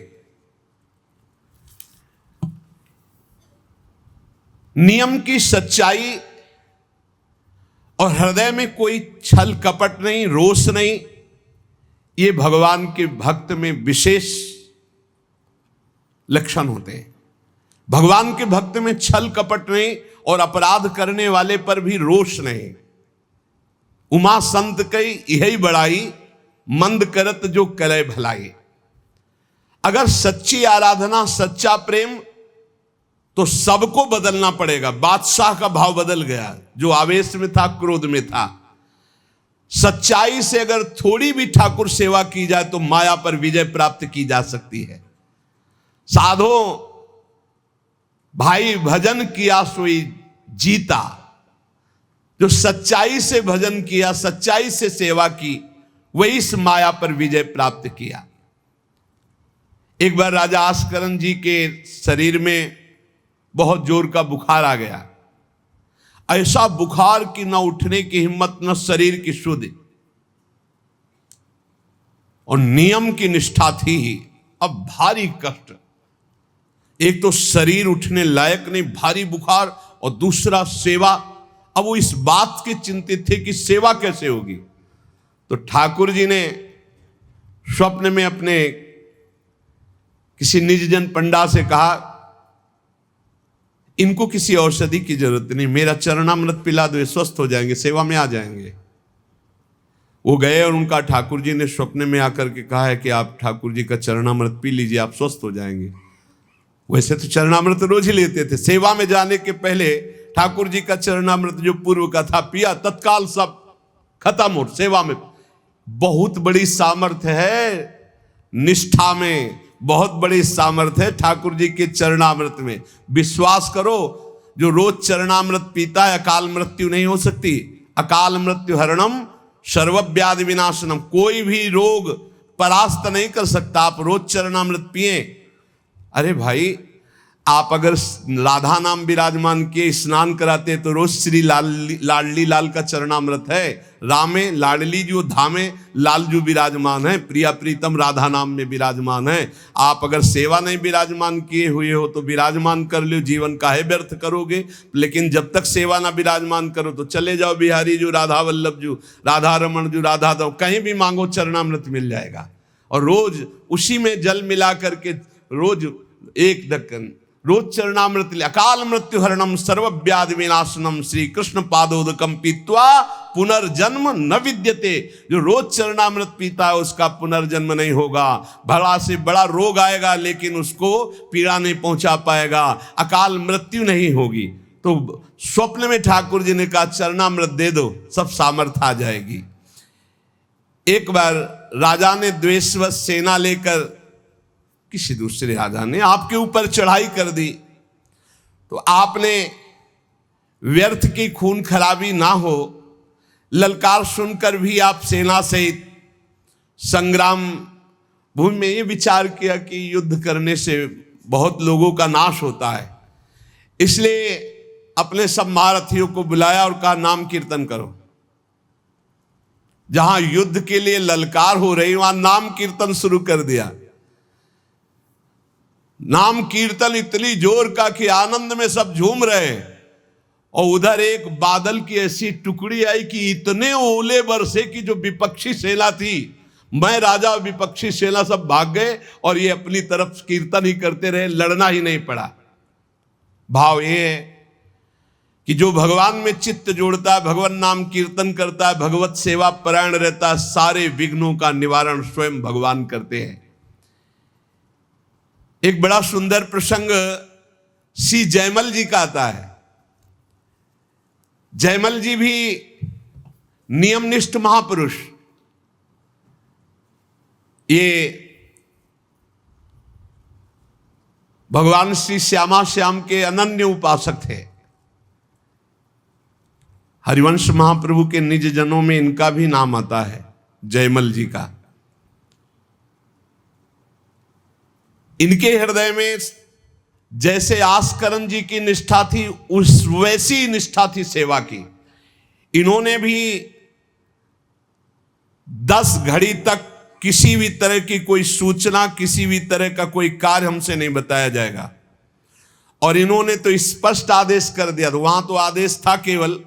नियम की सच्चाई और हृदय में कोई छल कपट नहीं, रोष नहीं, ये भगवान के भक्त में विशेष लक्षण होते हैं। भगवान के भक्त में छल कपट नहीं और अपराध करने वाले पर भी रोष नहीं। उमा संत कई यही बड़ाई, मंद करत जो करे भलाई। अगर सच्ची आराधना, सच्चा प्रेम, तो सबको बदलना पड़ेगा। बादशाह का भाव बदल गया, जो आवेश में था, क्रोध में था। सच्चाई से अगर थोड़ी भी ठाकुर सेवा की जाए तो माया पर विजय प्राप्त की जा सकती है। साधो भाई भजन किया सोई जीता, जो सच्चाई से भजन किया, सच्चाई से सेवा की, वही इस माया पर विजय प्राप्त किया। एक बार राजा आस्करन जी के शरीर में बहुत जोर का बुखार आ गया। ऐसा बुखार कि न उठने की हिम्मत, न शरीर की सुध, और नियम की निष्ठा थी ही। अब भारी कष्ट, एक तो शरीर उठने लायक नहीं, भारी बुखार, और दूसरा सेवा। अब वो इस बात के चिंतित थे कि सेवा कैसे होगी। तो ठाकुर जी ने स्वप्न में अपने किसी निजजन पंडा से कहा, इनको किसी औषधि की जरूरत नहीं, मेरा चरणामृत पिला दो, स्वस्थ हो जाएंगे, सेवा में आ जाएंगे। वो गए और उनका ठाकुर जी ने स्वप्न में आकर के कहा है कि आप ठाकुर जी का चरणामृत पी लीजिए, आप स्वस्थ हो जाएंगे। वैसे तो चरणामृत रोज ही लेते थे, सेवा में जाने के पहले ठाकुर जी का चरणामृत जो पूर्व का था पिया, तत्काल सब खत्म हो। सेवा में बहुत बड़ी सामर्थ्य है, निष्ठा में बहुत बड़ी सामर्थ्य है ठाकुर जी के चरणामृत में। विश्वास करो, जो रोज चरणामृत पीता है अकाल मृत्यु नहीं हो सकती। अकाल मृत्यु हरणम सर्वव्याधि विनाशनम, कोई भी रोग परास्त नहीं कर सकता। आप रोज चरणामृत पिए। अरे भाई, आप अगर राधा नाम विराजमान किए, स्नान कराते तो रोज श्री लाडली लाल का चरणामृत है। रामे लाडली जो धामे लाल जो विराजमान है, प्रिया प्रीतम राधा नाम में विराजमान है। आप अगर सेवा नहीं विराजमान किए हुए हो तो विराजमान कर लो, जीवन काहे व्यर्थ करोगे। लेकिन जब तक सेवा ना विराजमान करो तो चले जाओ बिहारी जो, राधा वल्लभ जो, राधा रमण जो, राधा दो, कहीं भी मांगो चरणामृत मिल जाएगा। और रोज उसी में जल मिला करके रोज एक ढक्कन रोज चरणामृत ले। अकाल मृत्यु हरणम सर्वव्याधि विनाशनम श्री कृष्ण पादोदकम पीत्वा पुनर्जन्म न विद्यते। जो रोज चरणामृत पीता है उसका पुनर्जन्म नहीं होगा। बड़ा से बड़ा रोग आएगा लेकिन उसको पीड़ा नहीं पहुंचा पाएगा, अकाल मृत्यु नहीं होगी। तो स्वप्न में ठाकुर जी ने कहा चरणामृत दे दो, सब सामर्थ्य आ जाएगी। एक बार राजा ने द्वेषवश सेना लेकर, किसी दूसरे राजा ने आपके ऊपर चढ़ाई कर दी, तो आपने व्यर्थ की खून खराबी ना हो, ललकार सुनकर भी आप सेना सहित संग्राम भूमि में ये विचार किया कि युद्ध करने से बहुत लोगों का नाश होता है। इसलिए अपने सब महारथियों को बुलाया और कहा नाम कीर्तन करो। जहां युद्ध के लिए ललकार हो रही वहां नाम कीर्तन शुरू कर दिया। नाम कीर्तन इतनी जोर का कि आनंद में सब झूम रहे। और उधर एक बादल की ऐसी टुकड़ी आई कि इतने ओले बरसे कि जो विपक्षी सेना थी, मैं राजा और विपक्षी सेना सब भाग गए और ये अपनी तरफ कीर्तन ही करते रहे, लड़ना ही नहीं पड़ा। भाव ये है कि जो भगवान में चित्त जोड़ता है, भगवान नाम कीर्तन करता है, भगवत सेवा परायण रहता है, सारे विघ्नों का निवारण स्वयं भगवान करते हैं। एक बड़ा सुंदर प्रसंग श्री जयमल जी का आता है। जयमल जी भी नियमनिष्ठ महापुरुष, ये भगवान श्री श्यामा श्याम के अनन्य उपासक थे। हरिवंश महाप्रभु के निज जनों में इनका भी नाम आता है, जयमल जी का। इनके हृदय में जैसे आस्करन जी की निष्ठा थी, उस वैसी निष्ठा थी सेवा की। इन्होंने भी 10 घड़ी तक किसी भी तरह की कोई सूचना, किसी भी तरह का कोई कार्य हमसे नहीं बताया जाएगा। और इन्होंने तो स्पष्ट आदेश कर दिया। तो वहां तो आदेश था केवल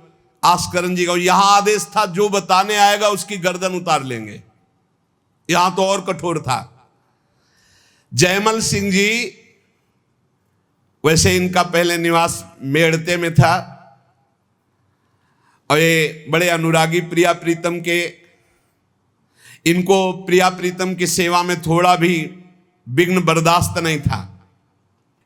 आस्करण जी का, यहां आदेश था जो बताने आएगा उसकी गर्दन उतार लेंगे। यहां तो और कठोर था। जयमल सिंह जी, वैसे इनका पहले निवास मेड़ते में था और ये बड़े अनुरागी प्रिया प्रीतम के, इनको प्रिया प्रीतम की सेवा में थोड़ा भी विघ्न बर्दाश्त नहीं था।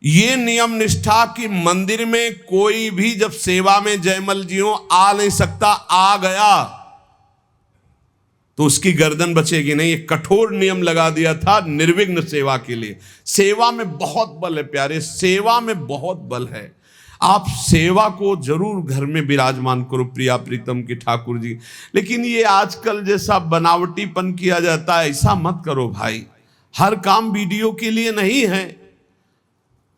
ये नियम निष्ठा कि मंदिर में कोई भी जब सेवा में जयमल जी हो आ नहीं सकता, आ गया तो उसकी गर्दन बचेगी नहीं। एक कठोर नियम लगा दिया था निर्विघ्न सेवा के लिए। सेवा में बहुत बल है प्यारे, सेवा में बहुत बल है। आप सेवा को जरूर घर में विराजमान करो प्रिया प्रीतम की ठाकुर जी, लेकिन ये आजकल जैसा बनावटीपन किया जाता है ऐसा मत करो भाई। हर काम वीडियो के लिए नहीं है।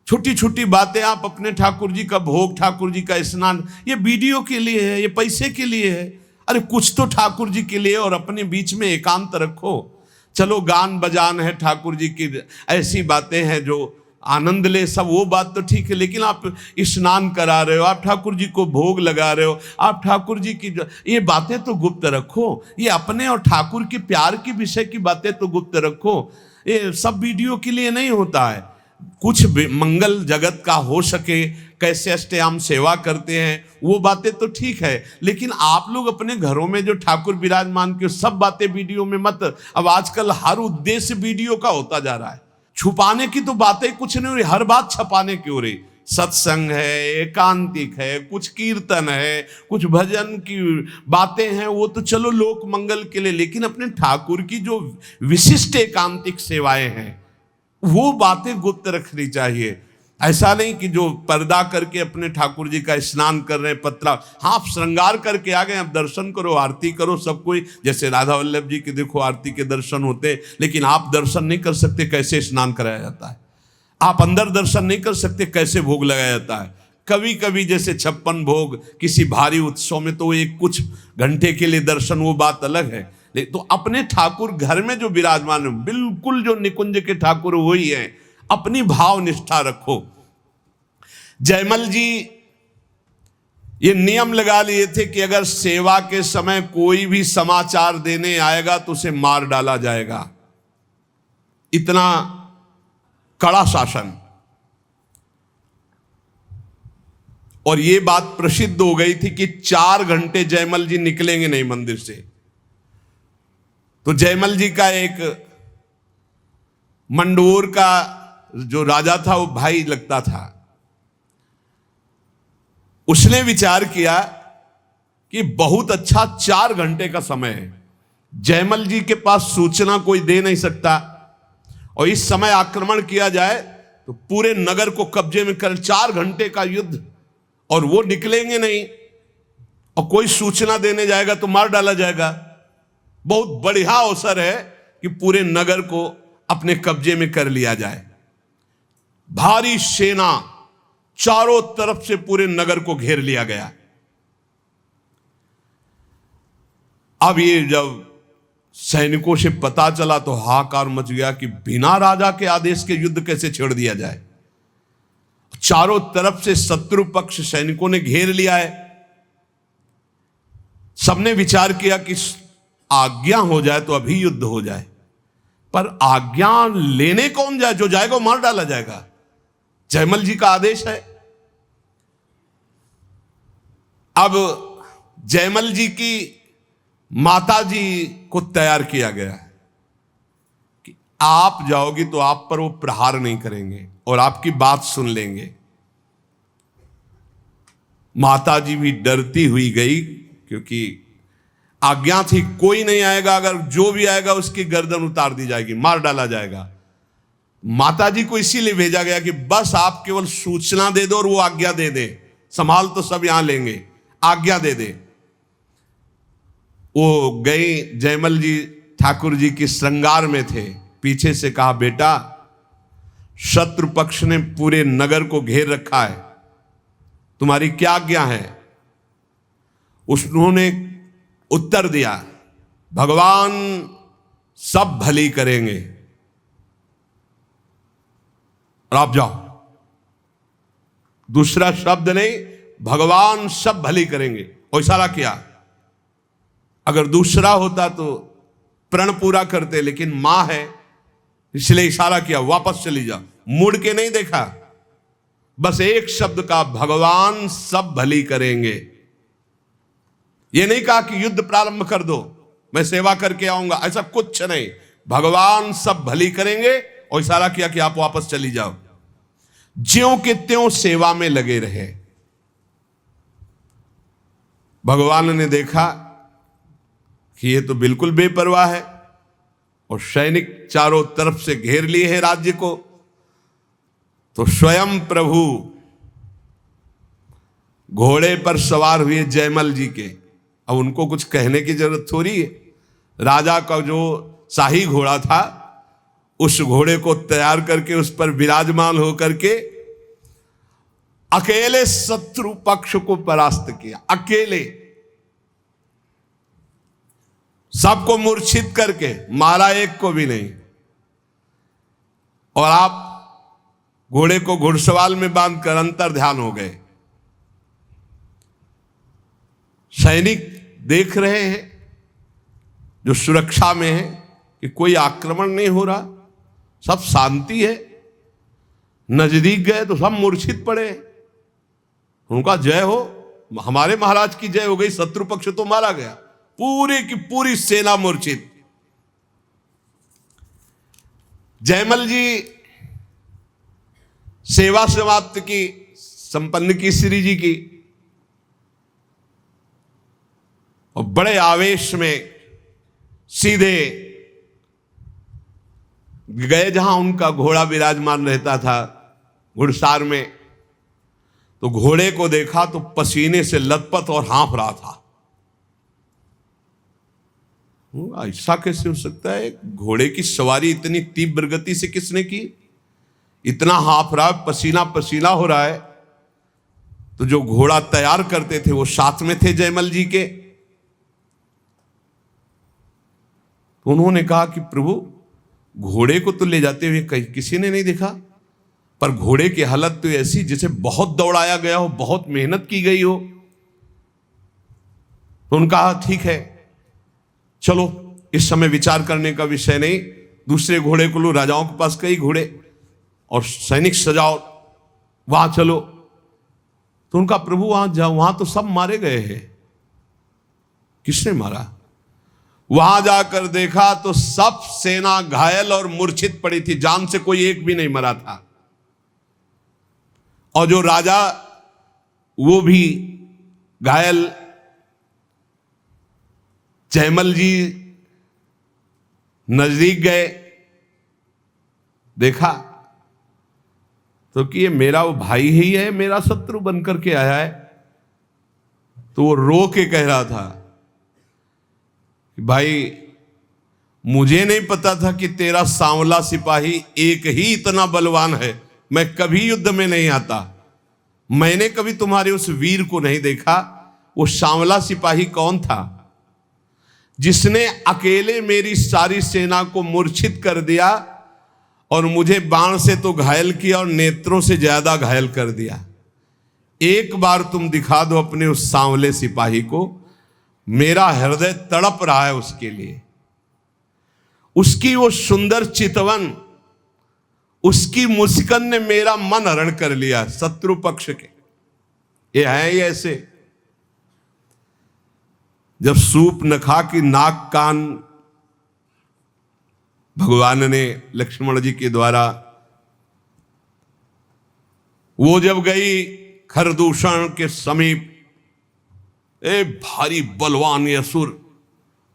छोटी छोटी बातें, आप अपने ठाकुर जी का भोग, ठाकुर जी का स्नान, ये वीडियो के लिए है, ये पैसे के लिए है। अरे कुछ तो ठाकुर जी के लिए और अपने बीच में एकांत रखो। चलो गान बजान है, ठाकुर जी की ऐसी बातें हैं जो आनंद ले, सब वो बात तो ठीक है, लेकिन आप स्नान करा रहे हो, आप ठाकुर जी को भोग लगा रहे हो, आप ठाकुर जी की ये बातें तो गुप्त रखो। ये अपने और ठाकुर के प्यार की विषय की बातें तो गुप्त रखो। ये सब वीडियो के लिए नहीं होता है। कुछ मंगल जगत का हो सके, कैसे अष्टयाम सेवा करते हैं वो बातें तो ठीक है, लेकिन आप लोग अपने घरों में जो ठाकुर विराजमान के सब बातें वीडियो में मत। अब आजकल हर उद्देश्य वीडियो का होता जा रहा है। छुपाने की तो बातें कुछ नहीं हो रही, हर बात छुपाने की हो रही। सत्संग है, एकांतिक है, कुछ कीर्तन है, कुछ भजन की बातें हैं, वो तो चलो लोक मंगल के लिए, लेकिन अपने ठाकुर की जो विशिष्ट एकांतिक सेवाएं हैं वो बातें गुप्त रखनी चाहिए। ऐसा नहीं कि जो पर्दा करके अपने ठाकुर जी का स्नान कर रहे हैं, पत्रा, हाँ आप श्रृंगार करके आ गए, आप दर्शन करो, आरती करो, सब कोई, जैसे राधा वल्लभ जी के देखो आरती के दर्शन होते, लेकिन आप दर्शन नहीं कर सकते कैसे स्नान कराया जाता है। आप अंदर दर्शन नहीं कर सकते कैसे भोग लगाया जाता है। कभी कभी जैसे 56 भोग किसी भारी उत्सव में तो एक कुछ घंटे के लिए दर्शन, वो बात अलग है। तो अपने ठाकुर घर में जो विराजमान है, बिल्कुल जो निकुंज के ठाकुर वही है। अपनी भाव निष्ठा रखो। जयमल जी ये नियम लगा लिए थे कि अगर सेवा के समय कोई भी समाचार देने आएगा तो उसे मार डाला जाएगा। इतना कड़ा शासन। और ये बात प्रसिद्ध हो गई थी कि 4 घंटे जयमल जी निकलेंगे नहीं मंदिर से। तो जयमल जी का एक मंडोर का जो राजा था वो भाई लगता था, उसने विचार किया कि बहुत अच्छा 4 घंटे का समय है, जयमल जी के पास सूचना कोई दे नहीं सकता, और इस समय आक्रमण किया जाए तो पूरे नगर को कब्जे में कर 4 घंटे का युद्ध, और वो निकलेंगे नहीं और कोई सूचना देने जाएगा तो मार डाला जाएगा। बहुत बढ़िया अवसर है कि पूरे नगर को अपने कब्जे में कर लिया जाए। भारी सेना चारों तरफ से पूरे नगर को घेर लिया गया। अब ये जब सैनिकों से पता चला तो हाहाकार मच गया कि बिना राजा के आदेश के युद्ध कैसे छेड़ दिया जाए। चारों तरफ से शत्रु पक्ष सैनिकों ने घेर लिया है। सबने विचार किया कि आज्ञा हो जाए तो अभी युद्ध हो जाए, पर आज्ञा लेने कौन जाए? जो जाएगा वो मार डाला जाएगा। जयमल जी का आदेश है। अब जयमल जी की माता जी को तैयार किया गया है कि आप जाओगी तो आप पर वो प्रहार नहीं करेंगे और आपकी बात सुन लेंगे। माता जी भी डरती हुई गई, क्योंकि आज्ञा थी कोई नहीं आएगा, अगर जो भी आएगा उसकी गर्दन उतार दी जाएगी, मार डाला जाएगा। माता जी को इसीलिए भेजा गया कि बस आप केवल सूचना दे दो और वो आज्ञा दे दे, संभाल तो सब यहां लेंगे, आज्ञा दे दे। वो गई, जयमल जी ठाकुर जी की श्रृंगार में थे, पीछे से कहा, बेटा शत्रु पक्ष ने पूरे नगर को घेर रखा है, तुम्हारी क्या आज्ञा है? उन्होंने उत्तर दिया, भगवान सब भली करेंगे और आप जाओ। दूसरा शब्द नहीं, भगवान सब भली करेंगे और इशारा किया। अगर दूसरा होता तो प्रण पूरा करते, लेकिन मां है इसलिए इशारा किया, वापस चली जाओ। मुड़ के नहीं देखा, बस एक शब्द का, भगवान सब भली करेंगे। यह नहीं कहा कि युद्ध प्रारंभ कर दो, मैं सेवा करके आऊंगा, ऐसा कुछ नहीं। भगवान सब भली करेंगे और इशारा किया कि आप वापस चली जाओ। ज्यों के त्यों सेवा में लगे रहे। भगवान ने देखा कि ये तो बिल्कुल बेपरवाह है और सैनिक चारों तरफ से घेर लिए हैं राज्य को, तो स्वयं प्रभु घोड़े पर सवार हुए जयमल जी के। अब उनको कुछ कहने की जरूरत थोड़ी है। राजा का जो शाही घोड़ा था, उस घोड़े को तैयार करके उस पर विराजमान होकर के अकेले शत्रु पक्ष को परास्त किया। अकेले सबको मूर्छित करके मारा, एक को भी नहीं। और आप घोड़े को घुड़सवाल में बांधकर अंतर ध्यान हो गए। सैनिक देख रहे हैं जो सुरक्षा में है कि कोई आक्रमण नहीं हो रहा, सब शांति है। नजदीक गए तो सब मूर्छित पड़े। उनका जय हो, हमारे महाराज की जय हो गई, शत्रु पक्ष तो मारा गया। पूरी की पूरी सेना मूर्छित। जयमल जी सेवा समाप्त की, संपन्न की श्री जी की, और बड़े आवेश में सीधे गए जहां उनका घोड़ा विराजमान रहता था, घुड़सार में। तो घोड़े को देखा तो पसीने से लथपथ और हाँफ रहा था। ऐसा कैसे हो सकता है? घोड़े की सवारी इतनी तीव्र गति से किसने की? इतना हाँफ रहा, पसीना पसीना हो रहा है। तो जो घोड़ा तैयार करते थे वो साथ में थे जयमल जी के। तो उन्होंने कहा कि प्रभु, घोड़े को तो ले जाते हुए कहीं किसी ने नहीं देखा, पर घोड़े की हालत तो ऐसी जैसे बहुत दौड़ाया गया हो, बहुत मेहनत की गई हो। तो उनका कहा ठीक है, चलो, इस समय विचार करने का विषय नहीं, दूसरे घोड़े को लो। राजाओं के पास कई घोड़े और सैनिक सजाओ, वहां चलो। तो उनका प्रभु वहां जाओ, वहां तो सब मारे गए हैं। किसने मारा? वहां जाकर देखा तो सब सेना घायल और मूर्छित पड़ी थी, जान से कोई एक भी नहीं मरा था। और जो राजा, वो भी घायल। जयमल जी नजदीक गए, देखा तो कि ये मेरा वो भाई ही है, मेरा शत्रु बनकर के आया है। तो वो रो के कह रहा था कि भाई, मुझे नहीं पता था कि तेरा सांवला सिपाही एक ही इतना बलवान है। मैं कभी युद्ध में नहीं आता, मैंने कभी तुम्हारे उस वीर को नहीं देखा। वो सांवला सिपाही कौन था जिसने अकेले मेरी सारी सेना को मूर्छित कर दिया और मुझे बाण से तो घायल किया और नेत्रों से ज्यादा घायल कर दिया? एक बार तुम दिखा दो अपने उस सांवले सिपाही को, मेरा हृदय तड़प रहा है उसके लिए। उसकी वो सुंदर चितवन, उसकी मुस्कान ने मेरा मन हरण कर लिया। शत्रु पक्ष के ये है ही ऐसे। जब सूप नखा की नाक कान भगवान ने लक्ष्मण जी के द्वारा, वो जब गई खरदूषण के समीप, भारी बलवान असुर,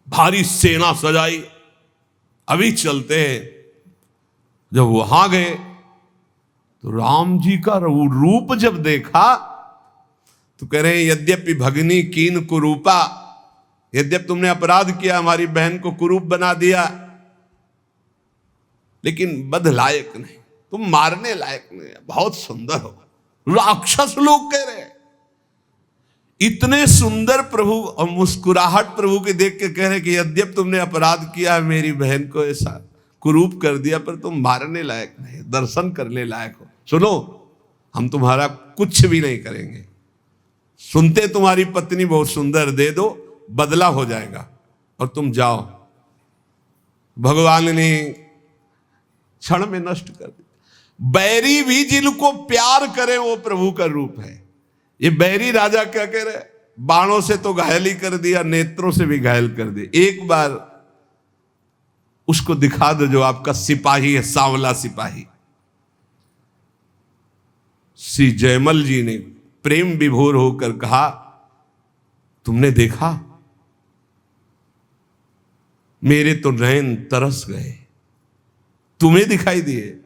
भारी सेना सजाई, अभी चलते हैं। जब वहां गए तो राम जी का रूप जब देखा तो कह रहे हैं, यद्यपि भगनी कीन कुरूपा, यद्यपि तुमने अपराध किया, हमारी बहन को कुरूप बना दिया, लेकिन बध लायक नहीं, तुम मारने लायक नहीं, बहुत सुंदर हो। राक्षस लोग कह रहे हैं, इतने सुंदर प्रभु और मुस्कुराहट प्रभु के देख के कह रहे कि यद्यप तुमने अपराध किया है, मेरी बहन को ऐसा कुरूप कर दिया, पर तुम मारने लायक नहीं, दर्शन करने लायक हो। सुनो, हम तुम्हारा कुछ भी नहीं करेंगे। सुनते तुम्हारी पत्नी बहुत सुंदर, दे दो, बदला हो जाएगा और तुम जाओ। भगवान ने क्षण में नष्ट कर दिया। बैरी भी जिनको प्यार करे वो प्रभु का रूप है। ये बैरी राजा क्या कह रहे, बाणों से तो घायल ही कर दिया, नेत्रों से भी घायल कर दिया। एक बार उसको दिखा दो जो आपका सिपाही है, सांवला सिपाही। श्री जयमल जी ने प्रेम विभोर होकर कहा, तुमने देखा, मेरे तो नयन तरस गए, तुम्हें दिखाई दिए,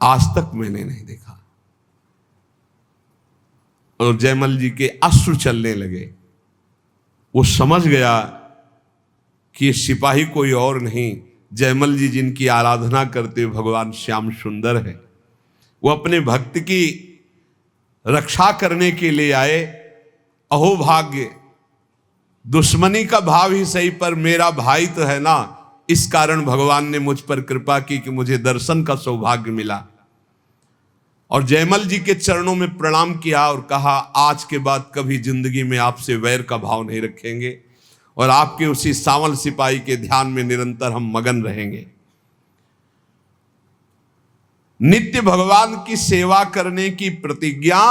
आज तक मैंने नहीं देखा। और जयमल जी के अश्रु चलने लगे। वो समझ गया कि ये सिपाही कोई और नहीं, जयमल जी जिनकी आराधना करते हुए भगवान श्याम सुंदर है। वो अपने भक्त की रक्षा करने के लिए आए। अहो भाग्य, दुश्मनी का भाव ही सही, पर मेरा भाई तो है ना, इस कारण भगवान ने मुझ पर कृपा की कि मुझे दर्शन का सौभाग्य मिला। और जयमल जी के चरणों में प्रणाम किया और कहा, आज के बाद कभी जिंदगी में आपसे वैर का भाव नहीं रखेंगे और आपके उसी सांवल सिपाही के ध्यान में निरंतर हम मगन रहेंगे। नित्य भगवान की सेवा करने की प्रतिज्ञा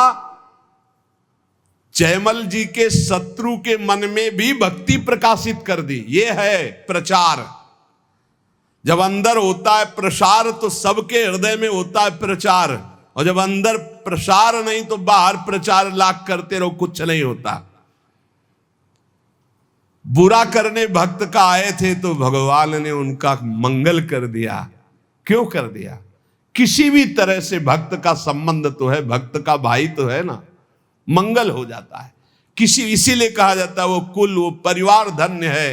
जयमल जी के शत्रु के मन में भी भक्ति प्रकाशित कर दी। ये है प्रचार। जब अंदर होता है प्रसार तो सबके हृदय में होता है प्रचार, और जब अंदर प्रसार नहीं तो बाहर प्रचार लाख करते रहो, कुछ नहीं होता। बुरा करने भक्त का आए थे तो भगवान ने उनका मंगल कर दिया। क्यों कर दिया? किसी भी तरह से भक्त का संबंध तो है, भक्त का भाई तो है ना, मंगल हो जाता है। इसीलिए कहा जाता है वो कुल, वो परिवार धन्य है।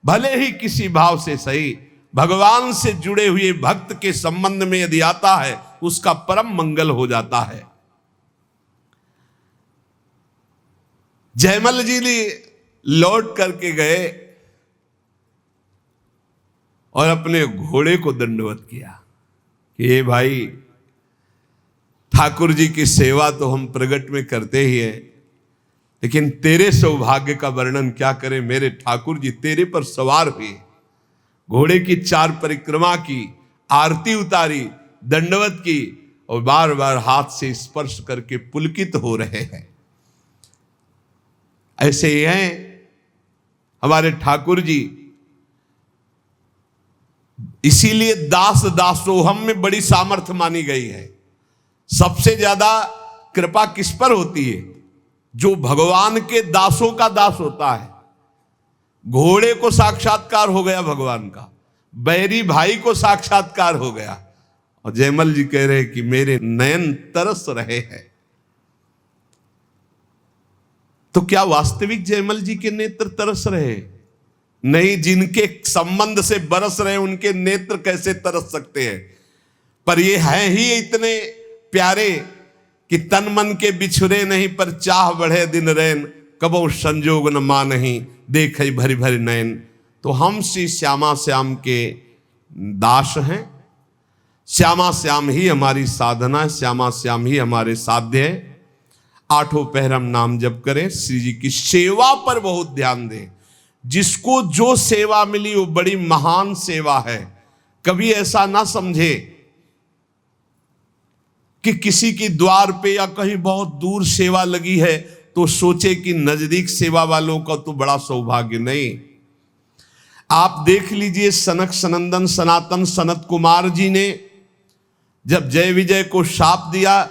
भले ही किसी भाव से सही, भगवान से जुड़े हुए भक्त के संबंध में यदि आता है उसका परम मंगल हो जाता है। जयमल जी ने लौट करके गए और अपने घोड़े को दंडवत किया कि ये भाई, ठाकुर जी की सेवा तो हम प्रगट में करते ही हैं, लेकिन तेरे सौभाग्य का वर्णन क्या करें। मेरे ठाकुर जी तेरे पर सवार हुए, घोड़े की 4 परिक्रमा की, आरती उतारी, दंडवत की और बार बार हाथ से स्पर्श करके पुलकित हो रहे हैं। ऐसे ही हैं हमारे ठाकुर जी। इसीलिए दास दासोहम में बड़ी सामर्थ्य मानी गई है। सबसे ज्यादा कृपा किस पर होती है? जो भगवान के दासों का दास होता है। घोड़े को साक्षात्कार हो गया भगवान का, बैरी भाई को साक्षात्कार हो गया, और जयमल जी कह रहे कि मेरे नयन तरस रहे हैं। तो क्या वास्तविक जयमल जी के नेत्र तरस रहे? नहीं, जिनके संबंध से बरस रहे उनके नेत्र कैसे तरस सकते हैं? पर ये हैं ही इतने प्यारे कि तन मन के बिछुरे नहीं, पर चाह बढ़े दिन रैन, कबो संजोग न मानहि, देख भरी भरी नयन। तो हम श्री श्यामा श्याम के दास हैं। श्यामा श्याम ही हमारी साधना है, श्यामा श्याम ही हमारे साध्य है। 8 पहर हम नाम जप करें, श्री जी की सेवा पर बहुत ध्यान दें। जिसको जो सेवा मिली वो बड़ी महान सेवा है। कभी ऐसा ना समझे कि किसी की द्वार पे या कहीं बहुत दूर सेवा लगी है तो सोचे कि नजदीक सेवा वालों का तो बड़ा सौभाग्य। नहीं, आप देख लीजिए, सनक सनंदन सनातन सनत कुमार जी ने जब जय विजय को शाप दिया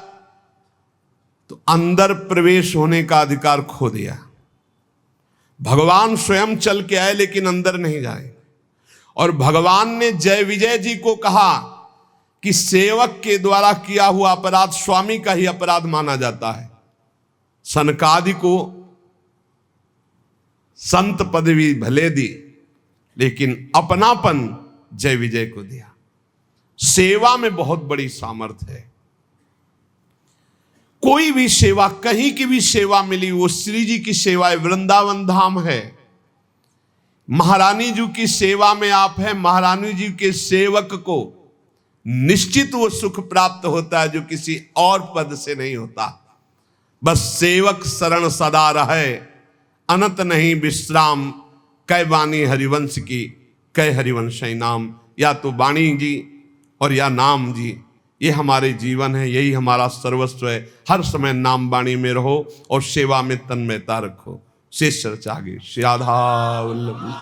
तो अंदर प्रवेश होने का अधिकार खो दिया। भगवान स्वयं चल के आए लेकिन अंदर नहीं जाए। और भगवान ने जय विजय जी को कहा कि सेवक के द्वारा किया हुआ अपराध स्वामी का ही अपराध माना जाता है। सनकादि को संत पदवी भले दी, लेकिन अपनापन जय विजय को दिया। सेवा में बहुत बड़ी सामर्थ्य है। कोई भी सेवा, कहीं की भी सेवा मिली, वो श्री जी की सेवा है। वृंदावन धाम है, महारानी जी की सेवा में आप हैं। महारानी जी के सेवक को निश्चित वो सुख प्राप्त होता है जो किसी और पद से नहीं होता। बस सेवक शरण सदा रहे, अनंत नहीं विश्राम। कै वाणी हरिवंश की, कै हरिवंश नाम। या तो वाणी जी और या नाम जी, ये हमारे जीवन है, यही हमारा सर्वस्व है। हर समय नाम वाणी में रहो और सेवा में तन्मयता रखो। शेष चर्चा आगे। श्री राधा वल्लभ।